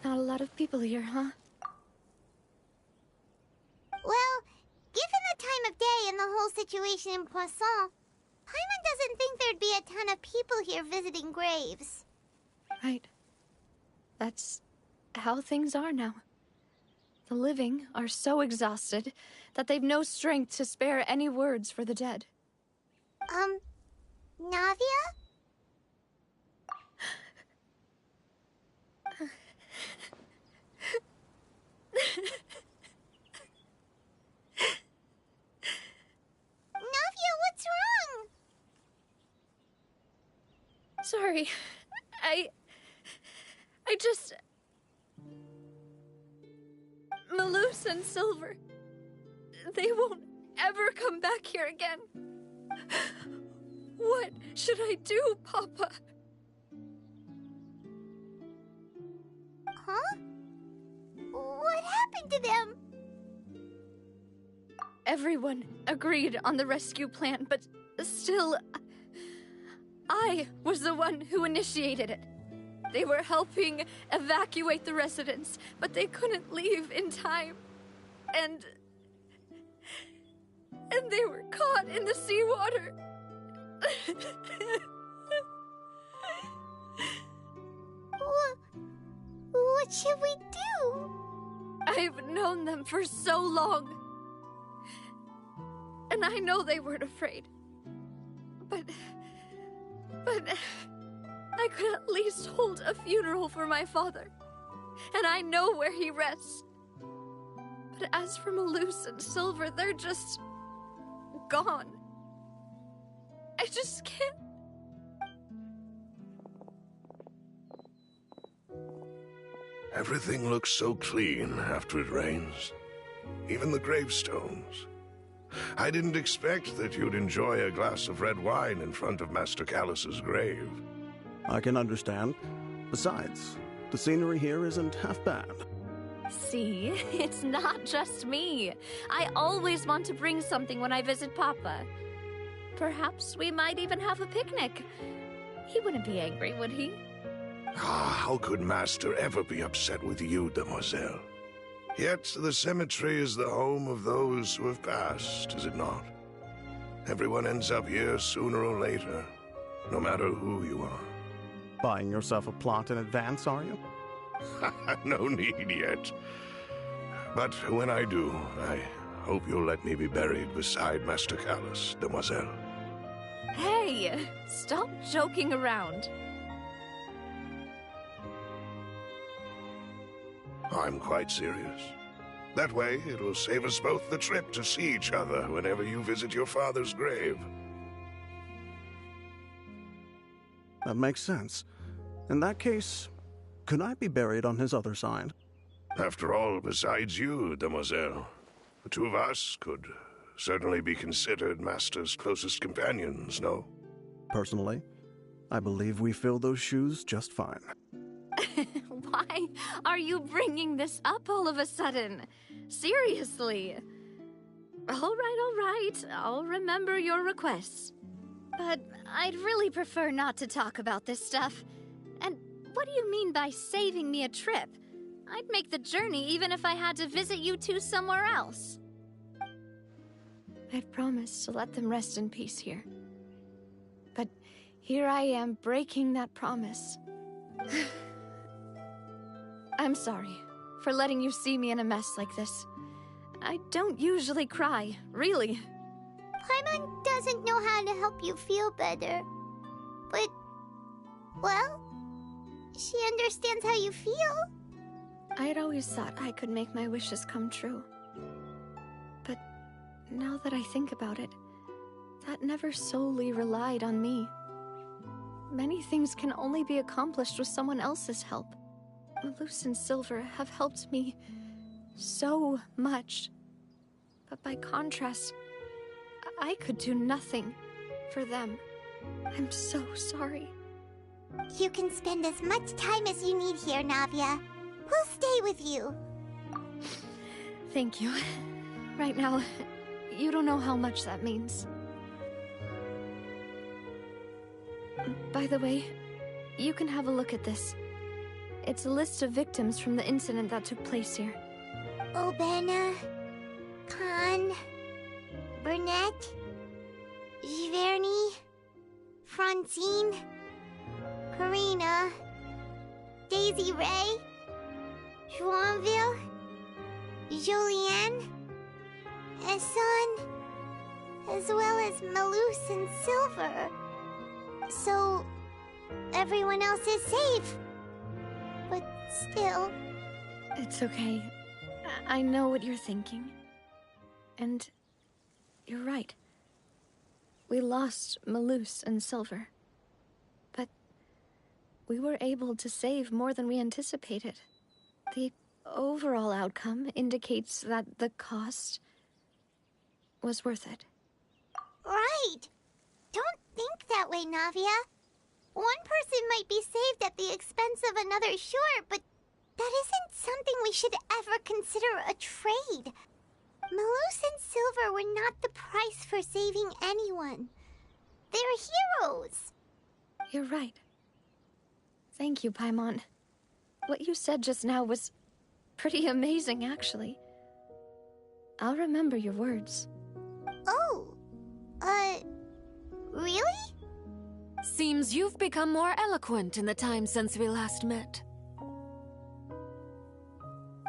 Not a lot of people here, huh? Well, given the time of day and the whole situation in Poisson, Paimon doesn't think there'd be a ton of people here visiting graves. Right. That's how things are now. The living are so exhausted that they've no strength to spare any words for the dead. Navia? Navia, what's wrong? Sorry. I just... Malus and Silver, they won't ever come back here again. What should I do, Papa? Huh? What happened to them? Everyone agreed on the rescue plan, but still, I was the one who initiated it. They were helping evacuate the residents, but they couldn't leave in time. And they were caught in the seawater. What should we do? I've known them for so long. And I know they weren't afraid. But I could at least hold a funeral for my father. And I know where he rests. But as for Malus and Silver, they're just... gone. I just can't... Everything looks so clean after it rains. Even the gravestones. I didn't expect that you'd enjoy a glass of red wine in front of Master Callus's grave. I can understand. Besides, the scenery here isn't half bad. See, it's not just me. I always want to bring something when I visit Papa. Perhaps we might even have a picnic. He wouldn't be angry, would he? Ah, how could Master ever be upset with you, Demoiselle? Yet the cemetery is the home of those who have passed, is it not? Everyone ends up here sooner or later, no matter who you are. Buying yourself a plot in advance, are you? No need yet. But when I do, I hope you'll let me be buried beside Master Callus, Demoiselle. Hey, stop joking around. I'm quite serious. That way, it'll save us both the trip to see each other whenever you visit your father's grave. That makes sense. In that case, could I be buried on his other side? After all, besides you, Demoiselle, the two of us could certainly be considered Master's closest companions, no? Personally, I believe we fill those shoes just fine. Why are you bringing this up all of a sudden? Seriously. All right. I'll remember your requests. But I'd really prefer not to talk about this stuff. And what do you mean by saving me a trip? I'd make the journey even if I had to visit you two somewhere else. I've promised to let them rest in peace here. But here I am breaking that promise. I'm sorry for letting you see me in a mess like this. I don't usually cry, really. Paimon doesn't know how to help you feel better. But, well, she understands how you feel. I had always thought I could make my wishes come true. But now that I think about it, that never solely relied on me. Many things can only be accomplished with someone else's help. Malus and Silver have helped me so much. But by contrast, I could do nothing for them. I'm so sorry. You can spend as much time as you need here, Navia. We'll stay with you. Thank you. Right now, you don't know how much that means. By the way, you can have a look at this. It's a list of victims from the incident that took place here. Obena, Khan, Burnett, Giverny, Francine, Karina, Daisy Ray, Joinville, Julianne, Esson, as well as Malus and Silver. So, everyone else is safe. But still... It's okay. I know what you're thinking. And you're right. We lost Malus and Silver. But we were able to save more than we anticipated. The overall outcome indicates that the cost was worth it. Right! Don't think that way, Navia. One person might be saved at the expense of another, sure, but that isn't something we should ever consider a trade. Malus and Silver were not the price for saving anyone. They're heroes. You're right. Thank you, Paimon. What you said just now was pretty amazing, actually. I'll remember your words. Oh, really? Seems you've become more eloquent in the time since we last met.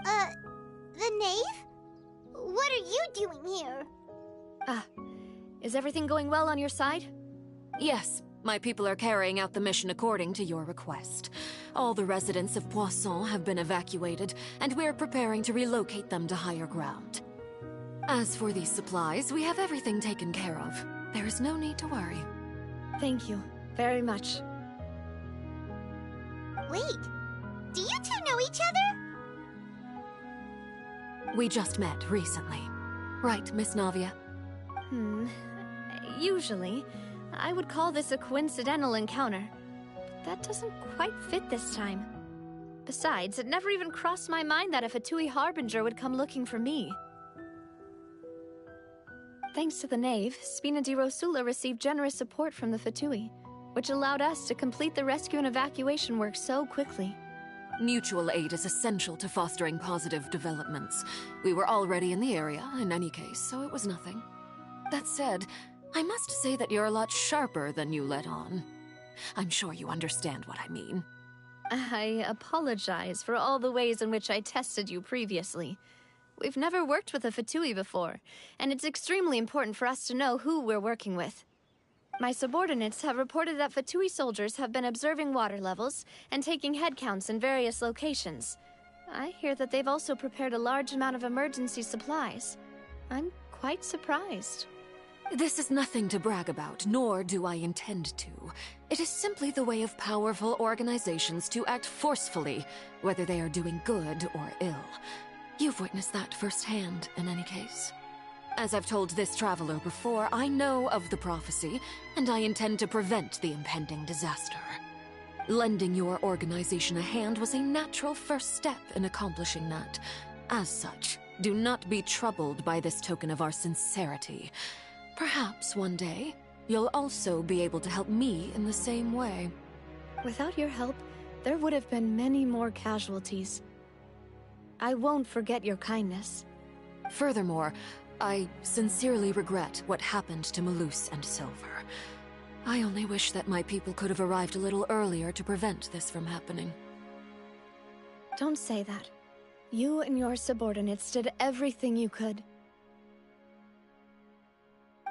The knave? What are you doing here? Is everything going well on your side? Yes, my people are carrying out the mission according to your request. All the residents of Poisson have been evacuated, and we're preparing to relocate them to higher ground. As for these supplies, we have everything taken care of. There is no need to worry. Thank you very much. Wait, do you two know each other? We just met recently. Right, Miss Navia? Usually, I would call this a coincidental encounter. But that doesn't quite fit this time. Besides, it never even crossed my mind that a Fatui Harbinger would come looking for me. Thanks to the Knave, Spina di Rosula received generous support from the Fatui, which allowed us to complete the rescue and evacuation work so quickly. Mutual aid is essential to fostering positive developments. We were already in the area, in any case, so it was nothing. That said, I must say that you're a lot sharper than you let on. I'm sure you understand what I mean. I apologize for all the ways in which I tested you previously. We've never worked with a Fatui before, and it's extremely important for us to know who we're working with. My subordinates have reported that Fatui soldiers have been observing water levels and taking head counts in various locations. I hear that they've also prepared a large amount of emergency supplies. I'm quite surprised. This is nothing to brag about, nor do I intend to. It is simply the way of powerful organizations to act forcefully, whether they are doing good or ill. You've witnessed that firsthand, in any case. As I've told this traveler before, I know of the prophecy, and I intend to prevent the impending disaster. Lending your organization a hand was a natural first step in accomplishing that. As such, do not be troubled by this token of our sincerity. Perhaps one day, you'll also be able to help me in the same way. Without your help, there would have been many more casualties. I won't forget your kindness. Furthermore, I sincerely regret what happened to Malus and Silver. I only wish that my people could have arrived a little earlier to prevent this from happening. Don't say that. You and your subordinates did everything you could.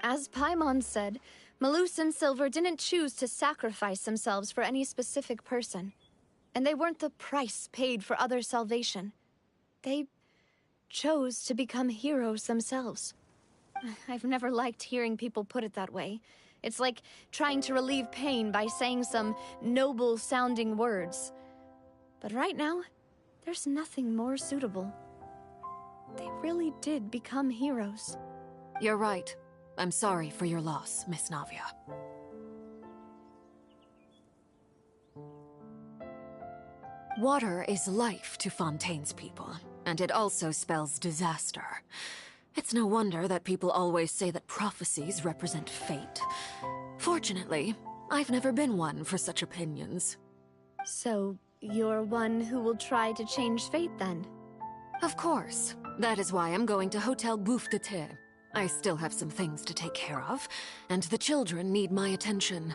As Paimon said, Malus and Silver didn't choose to sacrifice themselves for any specific person. And they weren't the price paid for other salvation. They chose to become heroes themselves. I've never liked hearing people put it that way. It's like trying to relieve pain by saying some noble-sounding words. But right now, there's nothing more suitable. They really did become heroes. You're right. I'm sorry for your loss, Miss Navia. Water is life to Fontaine's people, and it also spells disaster. It's no wonder that people always say that prophecies represent fate. Fortunately, I've never been one for such opinions. So, you're one who will try to change fate, then? Of course. That is why I'm going to Hotel Bouffe de Thé. I still have some things to take care of, and the children need my attention.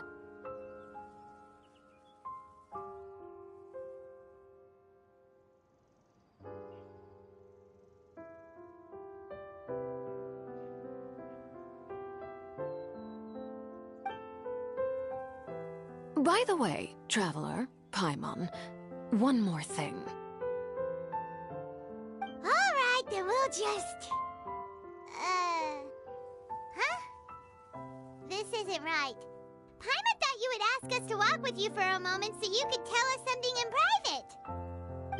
By the way, Traveler, Paimon, one more thing. Alright, then we'll just... This isn't right. Paimon thought you would ask us to walk with you for a moment so you could tell us something in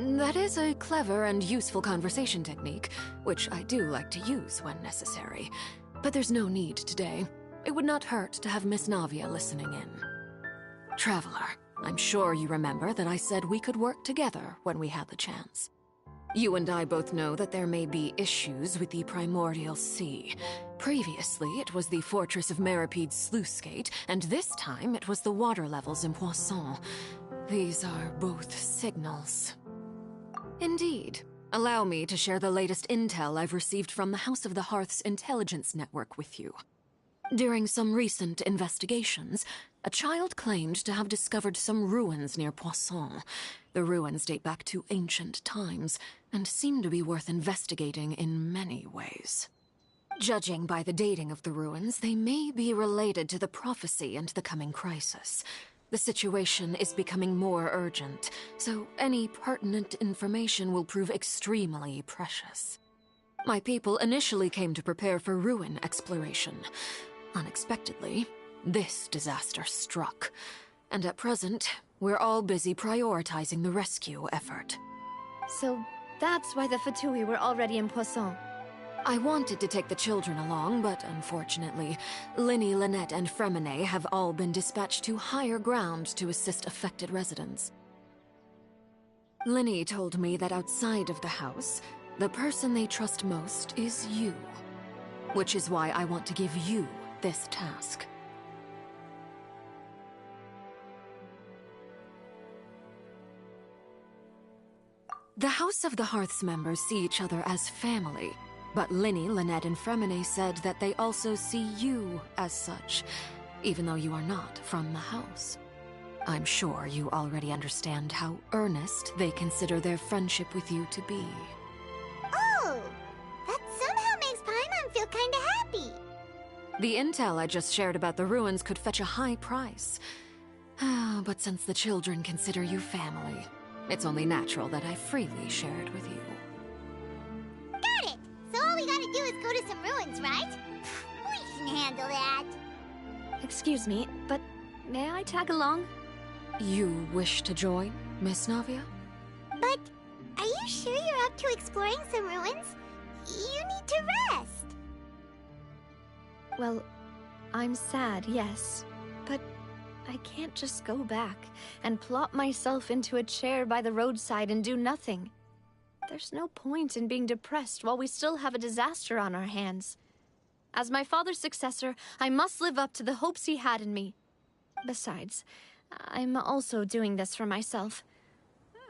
private. That is a clever and useful conversation technique, which I do like to use when necessary. But there's no need today. It would not hurt to have Miss Navia listening in. Traveler, I'm sure you remember that I said we could work together when we had the chance. You and I both know that there may be issues with the Primordial Sea. Previously, it was the Fortress of Meripede's sluice gate, and this time it was the water levels in Poisson. These are both signals. Indeed. Allow me to share the latest intel I've received from the House of the Hearth's intelligence network with you. During some recent investigations, a child claimed to have discovered some ruins near Poisson. The ruins date back to ancient times, and seem to be worth investigating in many ways. Judging by the dating of the ruins, they may be related to the prophecy and the coming crisis. The situation is becoming more urgent, so any pertinent information will prove extremely precious. My people initially came to prepare for ruin exploration. Unexpectedly, this disaster struck, and at present, we're all busy prioritizing the rescue effort. So that's why the Fatui were already in Poisson. I wanted to take the children along, but unfortunately, Lyney, Lynette, and Freminet have all been dispatched to higher ground to assist affected residents. Lyney told me that outside of the house, the person they trust most is you. Which is why I want to give you this task. The House of the Hearth's members see each other as family, but Lyney, Lynette, and Freminet said that they also see you as such, even though you are not from the house. I'm sure you already understand how earnest they consider their friendship with you to be. Oh! That somehow makes Paimon feel kinda happy. The intel I just shared about the ruins could fetch a high price. But since the children consider you family, it's only natural that I freely share it with you. Got it! So all we gotta do is go to some ruins, right? can handle that. Excuse me, but may I tag along? You wish to join, Miss Navia? But are you sure you're up to exploring some ruins? You need to rest. Well, I'm sad, yes, but I can't just go back and plop myself into a chair by the roadside and do nothing. There's no point in being depressed while we still have a disaster on our hands. As my father's successor, I must live up to the hopes he had in me. Besides, I'm also doing this for myself.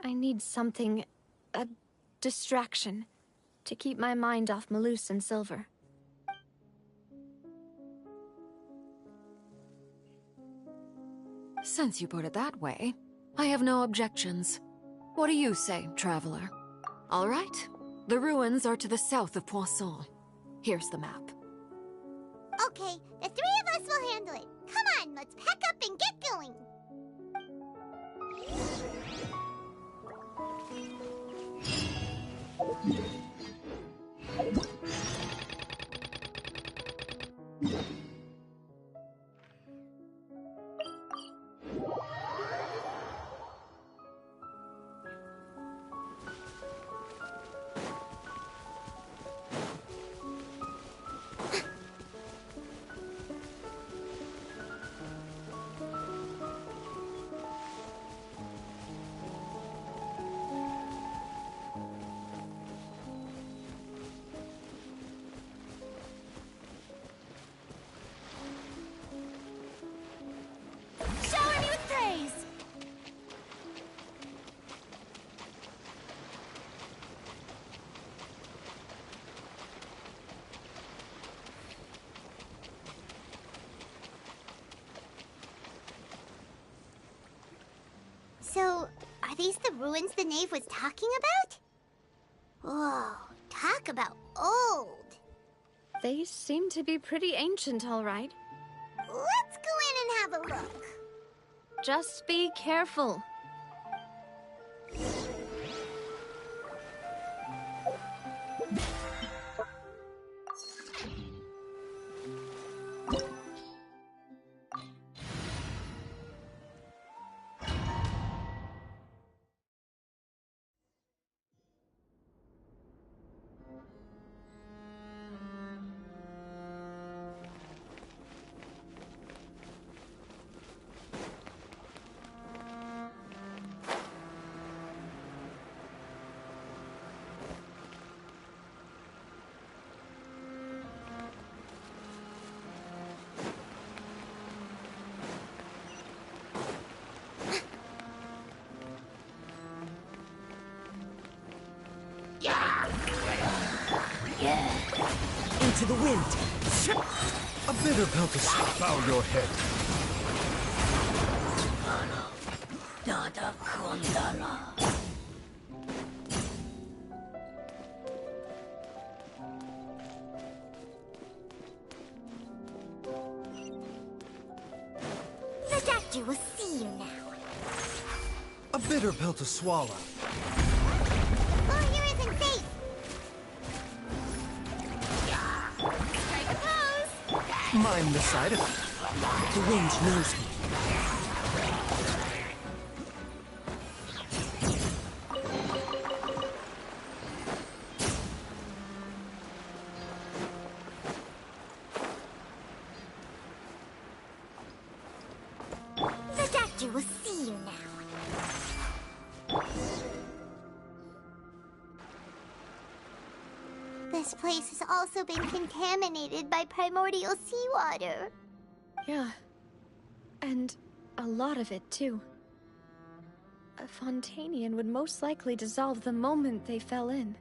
I need something, a distraction, to keep my mind off Malus and Silver. Since you put it that way, I have no objections. What do you say, traveler? All right. The ruins are to the south of Poisson. Here's the map. Okay, the three of us will handle it. Come on, let's pack up and get going. Shower me with praise! So, are these the ruins the knave was talking about? Whoa, talk about old. They seem to be pretty ancient, all right. Let's go in and have a look. Just be careful. Into the wind. A bitter peltus. Bow your head. The doctor will see you now. A bitter pill to swallow. Oh, here isn't safe. Strike a pose! Mind the side effect. The wind knows me. The doctor will see you now. This place has also been contaminated by primordial seawater. Yeah. And a lot of it, too. A Fontanian would most likely dissolve the moment they fell in.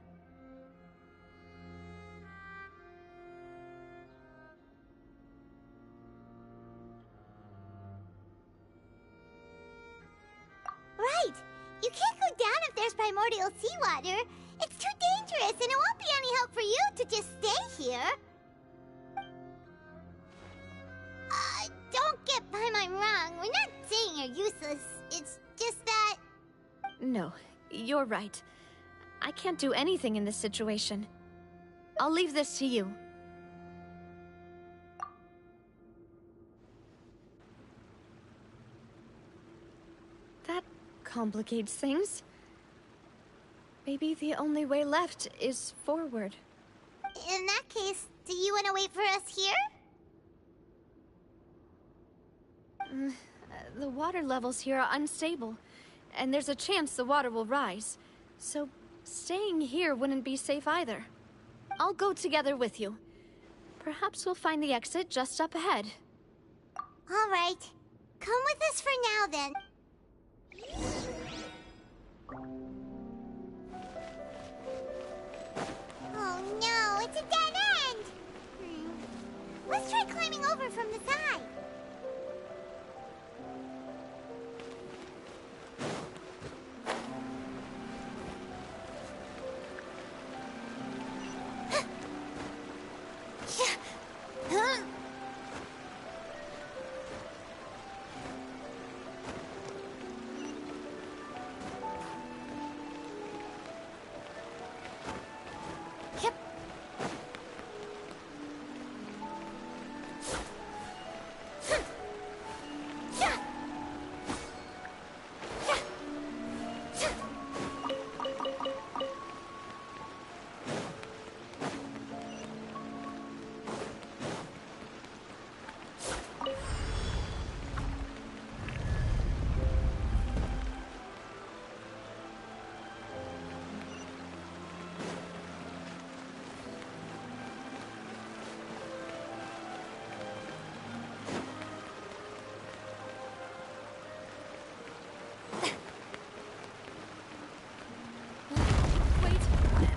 Right! You can't go down if there's primordial seawater. It's too dangerous, and it won't be any help for you to just stay here. Don't get Paimon wrong. We're not saying you're useless. It's just that... No, you're right. I can't do anything in this situation. I'll leave this to you. complicates things. Maybe the only way left is forward. In that case, do you want to wait for us here? The water levels here are unstable, and there's a chance the water will rise. So, staying here wouldn't be safe either. I'll go together with you. Perhaps we'll find the exit just up ahead. All right. Come with us for now, then. Oh no, it's a dead end! Let's try climbing over from the side.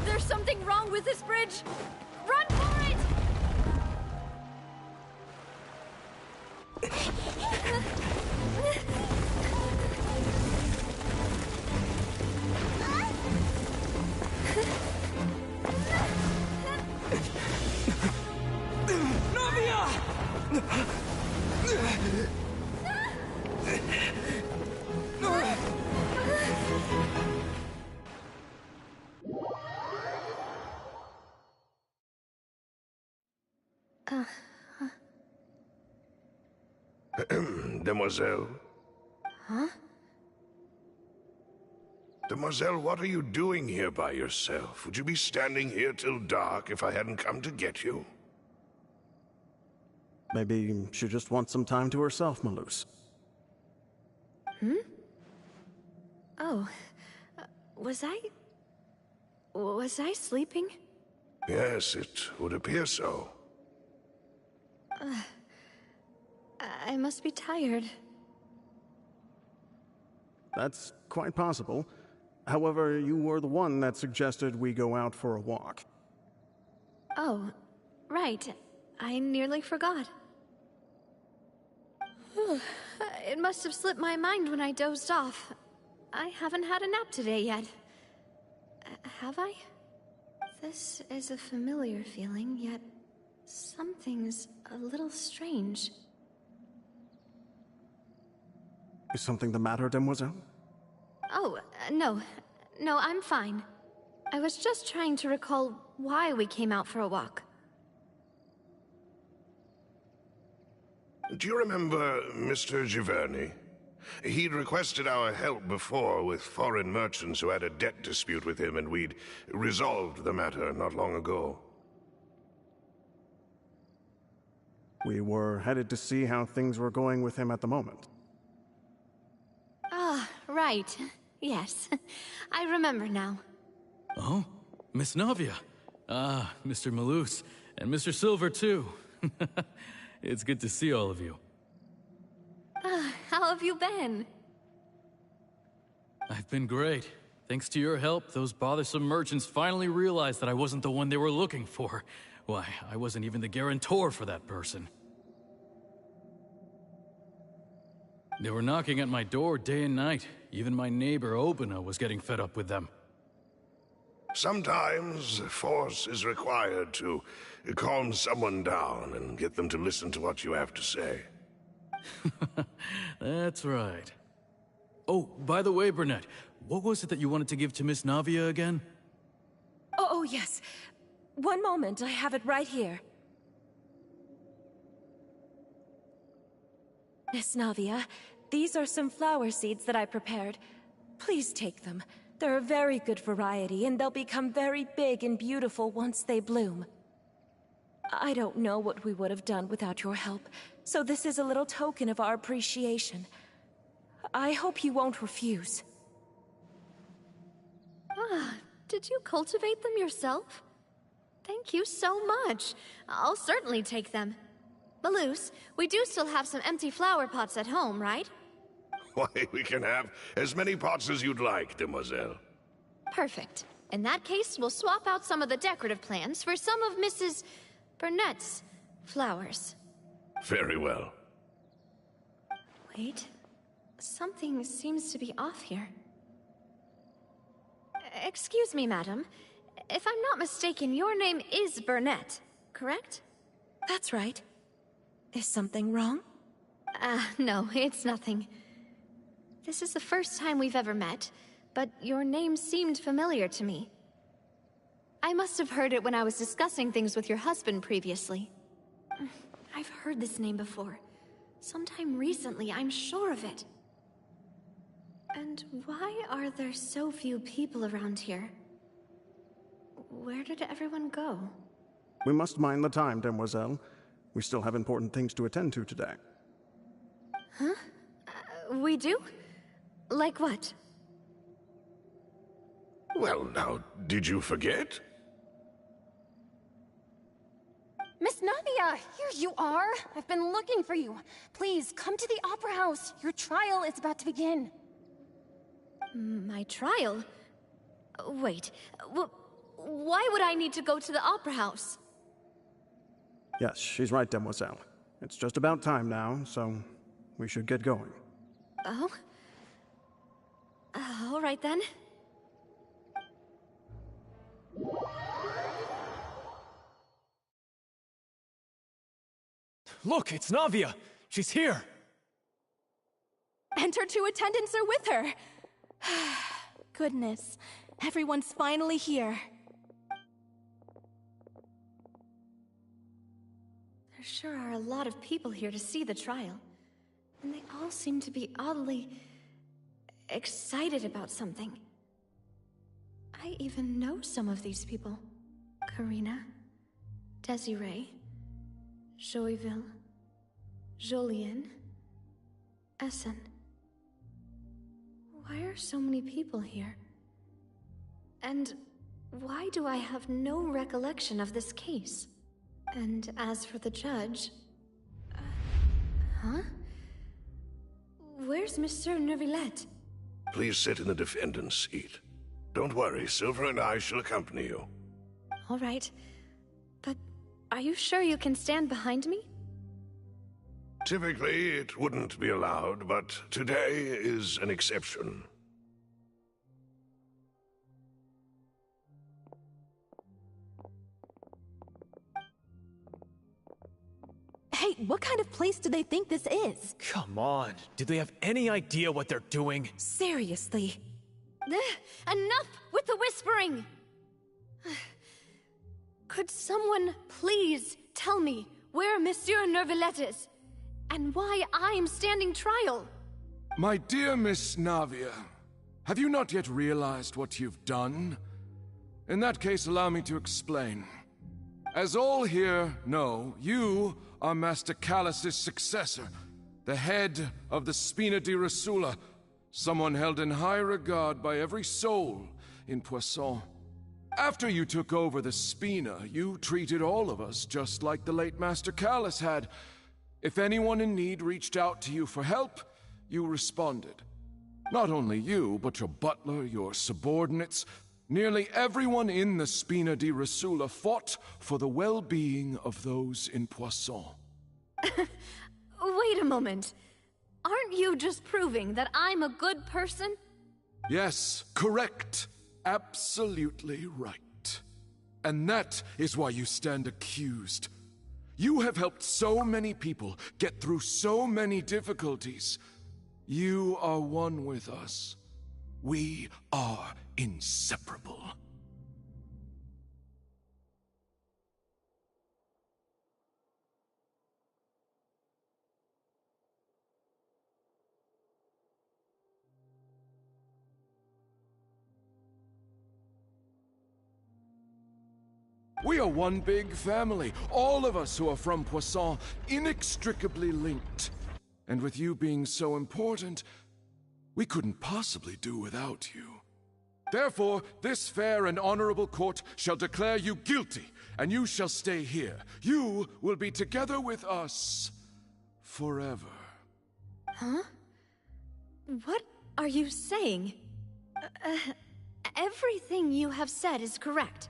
There's something wrong with this bridge! Run for it! Demoiselle? Huh? Demoiselle, what are you doing here by yourself? Would you be standing here till dark if I hadn't come to get you? Maybe she just wants some time to herself, Malus. Oh. Was I sleeping? Yes, it would appear so. I must be tired. That's quite possible. However, you were the one that suggested we go out for a walk. Oh, right. I nearly forgot. It must have slipped my mind when I dozed off. I haven't had a nap today yet. Have I? This is a familiar feeling, yet something's a little strange. Is something the matter, Demoiselle? Oh, no. No, I'm fine. I was just trying to recall why we came out for a walk. Do you remember Mr. Giverny? He'd requested our help before with foreign merchants who had a debt dispute with him, and we'd resolved the matter not long ago. We were headed to see how things were going with him at the moment. Ah, right. Yes. I remember now. Oh? Miss Navia. Ah, Mr. Malus. And Mr. Silver, too. It's good to see all of you. How have you been? I've been great. Thanks to your help, those bothersome merchants finally realized that I wasn't the one they were looking for. Why, I wasn't even the guarantor for that person. They were knocking at my door day and night. Even my neighbor, Obina, was getting fed up with them. Sometimes force is required to calm someone down and get them to listen to what you have to say. That's right. Oh, by the way, Burnett, what was it that you wanted to give to Miss Navia again? Oh, yes. One moment, I have it right here. Miss Navia, these are some flower seeds that I prepared. Please take them. They're a very good variety, and they'll become very big and beautiful once they bloom. I don't know what we would have done without your help, so this is a little token of our appreciation. I hope you won't refuse. Ah, did you cultivate them yourself? Thank you so much. I'll certainly take them. Maloose, we do still have some empty flower pots at home, right? Why, we can have as many pots as you'd like, demoiselle. Perfect. In that case, we'll swap out some of the decorative plants for some of Mrs. Burnett's flowers. Very well. Wait. Something seems to be off here. Excuse me, madam. If I'm not mistaken, your name is Burnett, correct? That's right. Is something wrong? No, it's nothing. This is the first time we've ever met, but your name seemed familiar to me. I must have heard it when I was discussing things with your husband previously. I've heard this name before. Sometime recently, I'm sure of it. And why are there so few people around here? Where did everyone go? We must mind the time, demoiselle. We still have important things to attend to today. Huh? We do? Like what? Well, now, did you forget? Miss Navia, here you are. I've been looking for you. Please, come to the Opera House. Your trial is about to begin. My trial? Wait, why would I need to go to the Opera House? Yes, she's right, demoiselle. It's just about time now, so we should get going. Oh? All right then. Look, it's Navia! She's here! And her two attendants are with her. Goodness, everyone's finally here. There sure are a lot of people here to see the trial. And they all seem to be oddly excited about something. I even know some of these people. Karina, Desiree, Joyville, Jolien, Essen. Why are so many people here? And why do I have no recollection of this case? And as for the judge... huh? Where's Monsieur Neuvillette? Please sit in the defendant's seat. Don't worry, Silver and I shall accompany you. All right. But are you sure you can stand behind me? Typically, it wouldn't be allowed, but today is an exception. Hey, what kind of place do they think this is? Come on, do they have any idea what they're doing? Seriously. Enough with the whispering! Could someone please tell me where Monsieur Neuvillette is? And why I'm standing trial? My dear Miss Navia, have you not yet realized what you've done? In that case, allow me to explain. As all here know, you are Master Callus's successor, the head of the Spina di Rosula, someone held in high regard by every soul in Poisson. After you took over the Spina, you treated all of us just like the late Master Callus had. If anyone in need reached out to you for help, you responded. Not only you, but your butler, your subordinates, nearly everyone in the Spina di Rosula fought for the well-being of those in Poisson. Wait a moment. Aren't you just proving that I'm a good person? Yes, correct. Absolutely right. And that is why you stand accused. You have helped so many people get through so many difficulties. You are one with us. We are inseparable. We are one big family, all of us who are from Poisson, inextricably linked. And with you being so important, we couldn't possibly do without you. Therefore, this fair and honorable court shall declare you guilty, and you shall stay here. You will be together with us forever. Huh? What are you saying? Everything you have said is correct.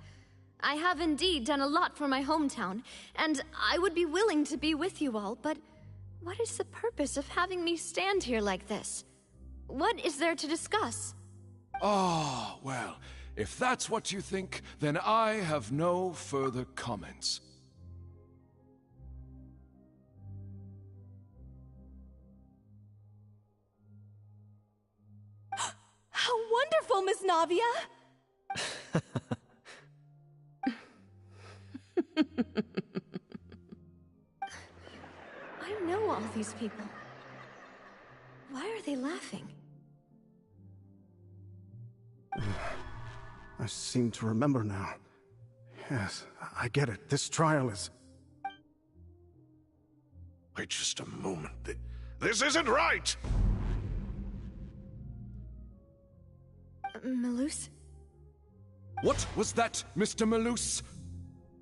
I have indeed done a lot for my hometown, and I would be willing to be with you all, but what is the purpose of having me stand here like this? What is there to discuss? Ah, well, if that's what you think, then I have no further comments. How wonderful, Miss Navia! I know all these people. Why are they laughing? I seem to remember now. Yes, I get it. This trial is... Wait just a moment. This isn't right! Malus? What was that, Mr. Malus?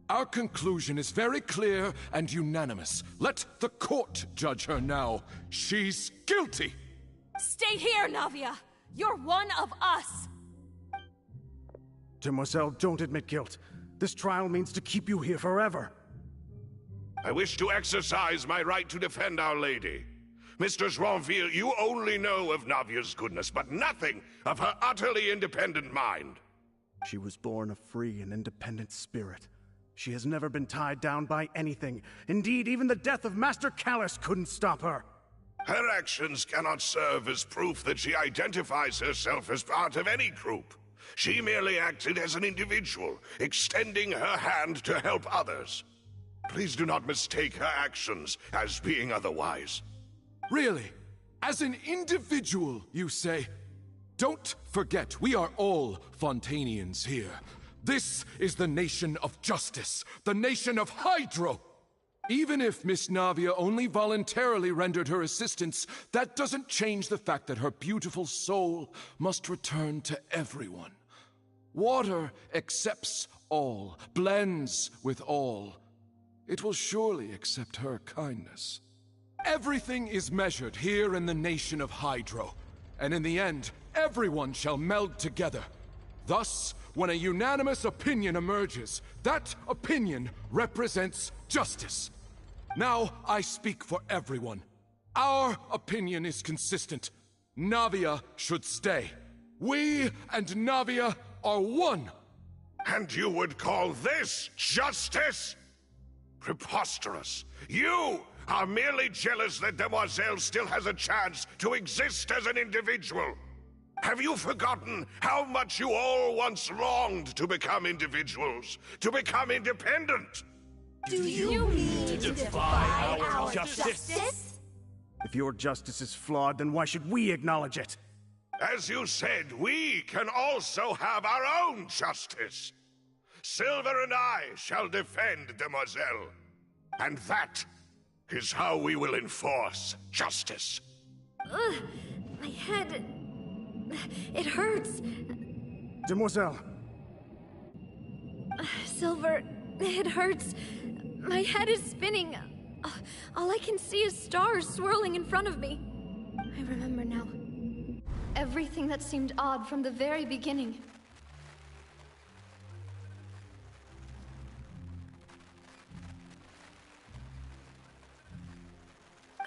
Our conclusion is very clear and unanimous. Let the court judge her now. She's guilty! Stay here, Navia! You're one of us! Demoiselle, don't admit guilt. This trial means to keep you here forever. I wish to exercise my right to defend Our Lady. Mr. Joinville, you only know of Navia's goodness, but nothing of her utterly independent mind. She was born a free and independent spirit. She has never been tied down by anything. Indeed, even the death of Master Callus couldn't stop her. Her actions cannot serve as proof that she identifies herself as part of any group. She merely acted as an individual, extending her hand to help others. Please do not mistake her actions as being otherwise. Really? As an individual, you say? Don't forget, we are all Fontanians here. This is the nation of justice, the nation of Hydro. Even if Miss Navia only voluntarily rendered her assistance, that doesn't change the fact that her beautiful soul must return to everyone. Water accepts all, blends with all. It will surely accept her kindness. Everything is measured here in the nation of Hydro, and in the end, everyone shall meld together. Thus, when a unanimous opinion emerges, that opinion represents justice. Now I speak for everyone. Our opinion is consistent. Navia should stay. We and Navia are one. And you would call this justice? Preposterous. You are merely jealous that Demoiselle still has a chance to exist as an individual. Have you forgotten how much you all once longed to become individuals, to become independent? Do you mean to defy our justice? If your justice is flawed, then why should we acknowledge it? As you said, we can also have our own justice. Silver and I shall defend Demoiselle. And that is how we will enforce justice. Ugh, my head... it hurts. Demoiselle. Silver, it hurts. My head is spinning. All I can see is stars swirling in front of me. I remember now. Everything that seemed odd from the very beginning.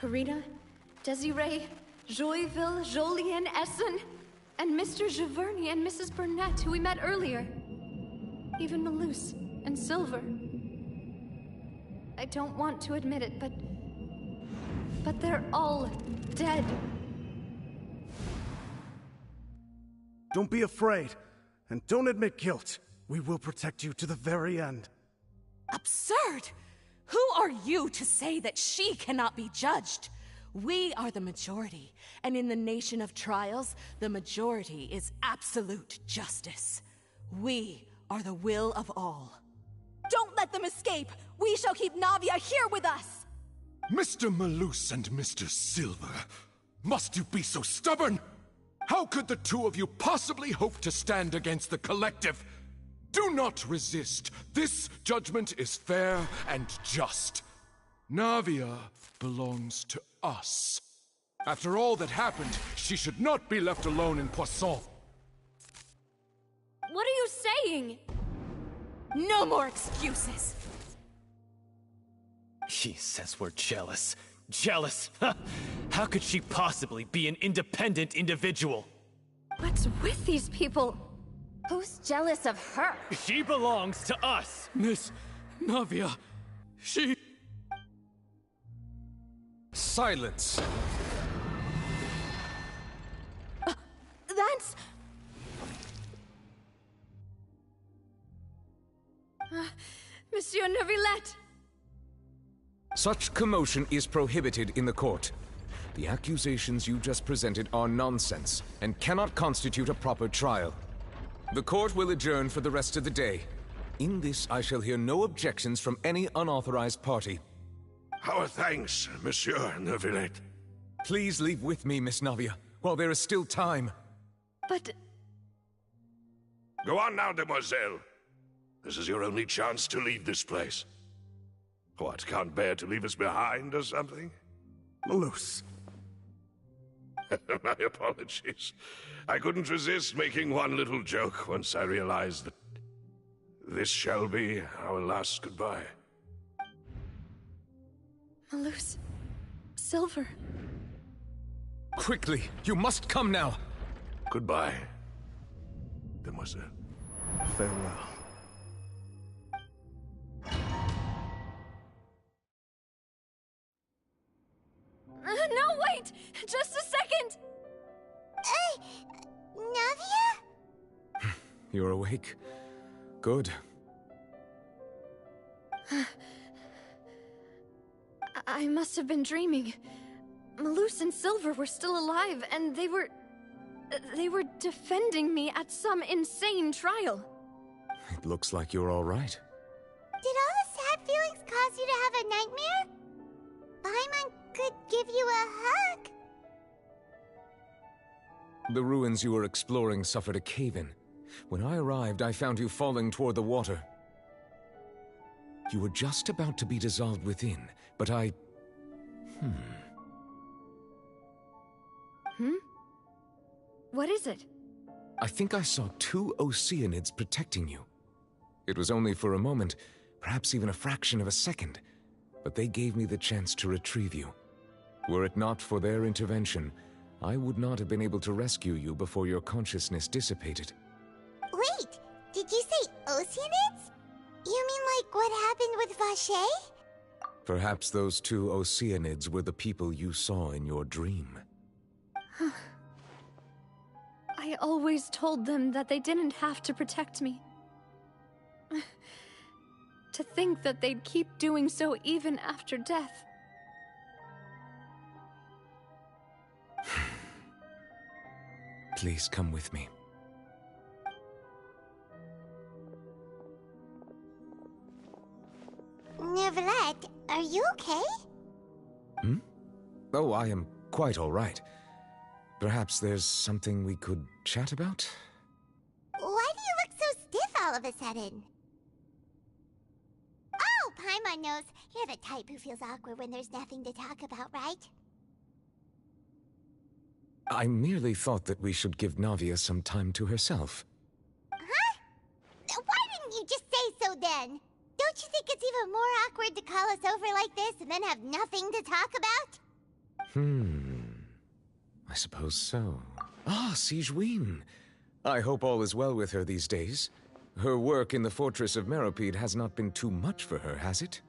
Karina, Desiree, Joyville, Jolien, Essen, and Mr. Giverny and Mrs. Burnett, who we met earlier. Even Malus and Silver. I don't want to admit it, but they're all dead. Don't be afraid, and don't admit guilt. We will protect you to the very end. Absurd! Who are you to say that she cannot be judged? We are the majority, and in the nation of trials, the majority is absolute justice. We are the will of all. Don't let them escape! We shall keep Navia here with us! Mr. Malus and Mr. Silver, must you be so stubborn? How could the two of you possibly hope to stand against the collective? Do not resist. This judgment is fair and just. Navia belongs to us. After all that happened, she should not be left alone in Poisson. What are you saying? No more excuses! She says we're jealous. Jealous? How could she possibly be an independent individual? What's with these people? Who's jealous of her? She belongs to us! Miss Navia, she... Silence! That's... Monsieur Neuvillette! Such commotion is prohibited in the court. The accusations you just presented are nonsense and cannot constitute a proper trial. The court will adjourn for the rest of the day. In this, I shall hear no objections from any unauthorized party. Our thanks, Monsieur Neuvillette. Please leave with me, Miss Navia, while there is still time. But... Go on now, demoiselle. This is your only chance to leave this place. What, can't bear to leave us behind or something? Malus. My apologies. I couldn't resist making one little joke once I realized that this shall be our last goodbye. Malus... Silver... Quickly! You must come now! Goodbye, demoiselle. Farewell. No, wait! Just a second! Navia? You're awake. Good. I must have been dreaming. Malus and Silver were still alive, and they were defending me at some insane trial. It looks like you're all right. Did all the sad feelings cause you to have a nightmare? Paimon could give you a hug. The ruins you were exploring suffered a cave-in. When I arrived, I found you falling toward the water. You were just about to be dissolved within, but I... What is it? I think I saw 2 Oceanids protecting you. It was only for a moment, perhaps even a fraction of a second, but they gave me the chance to retrieve you. Were it not for their intervention, I would not have been able to rescue you before your consciousness dissipated. Wait, did you say Oceanids? You mean like what happened with Vacher? Perhaps those 2 Oceanids were the people you saw in your dream. I always told them that they didn't have to protect me. To think that they'd keep doing so even after death. Please come with me. Neuvillette, are you okay? Oh, I am quite all right. Perhaps there's something we could chat about? Why do you look so stiff all of a sudden? Oh, Paimon knows. You're the type who feels awkward when there's nothing to talk about, right? I merely thought that we should give Navia some time to herself. Huh? Why didn't you just say so then? Don't you think it's even more awkward to call us over like this and then have nothing to talk about? I suppose so. Ah, Sigewinne. I hope all is well with her these days. Her work in the Fortress of Meropide has not been too much for her, has it?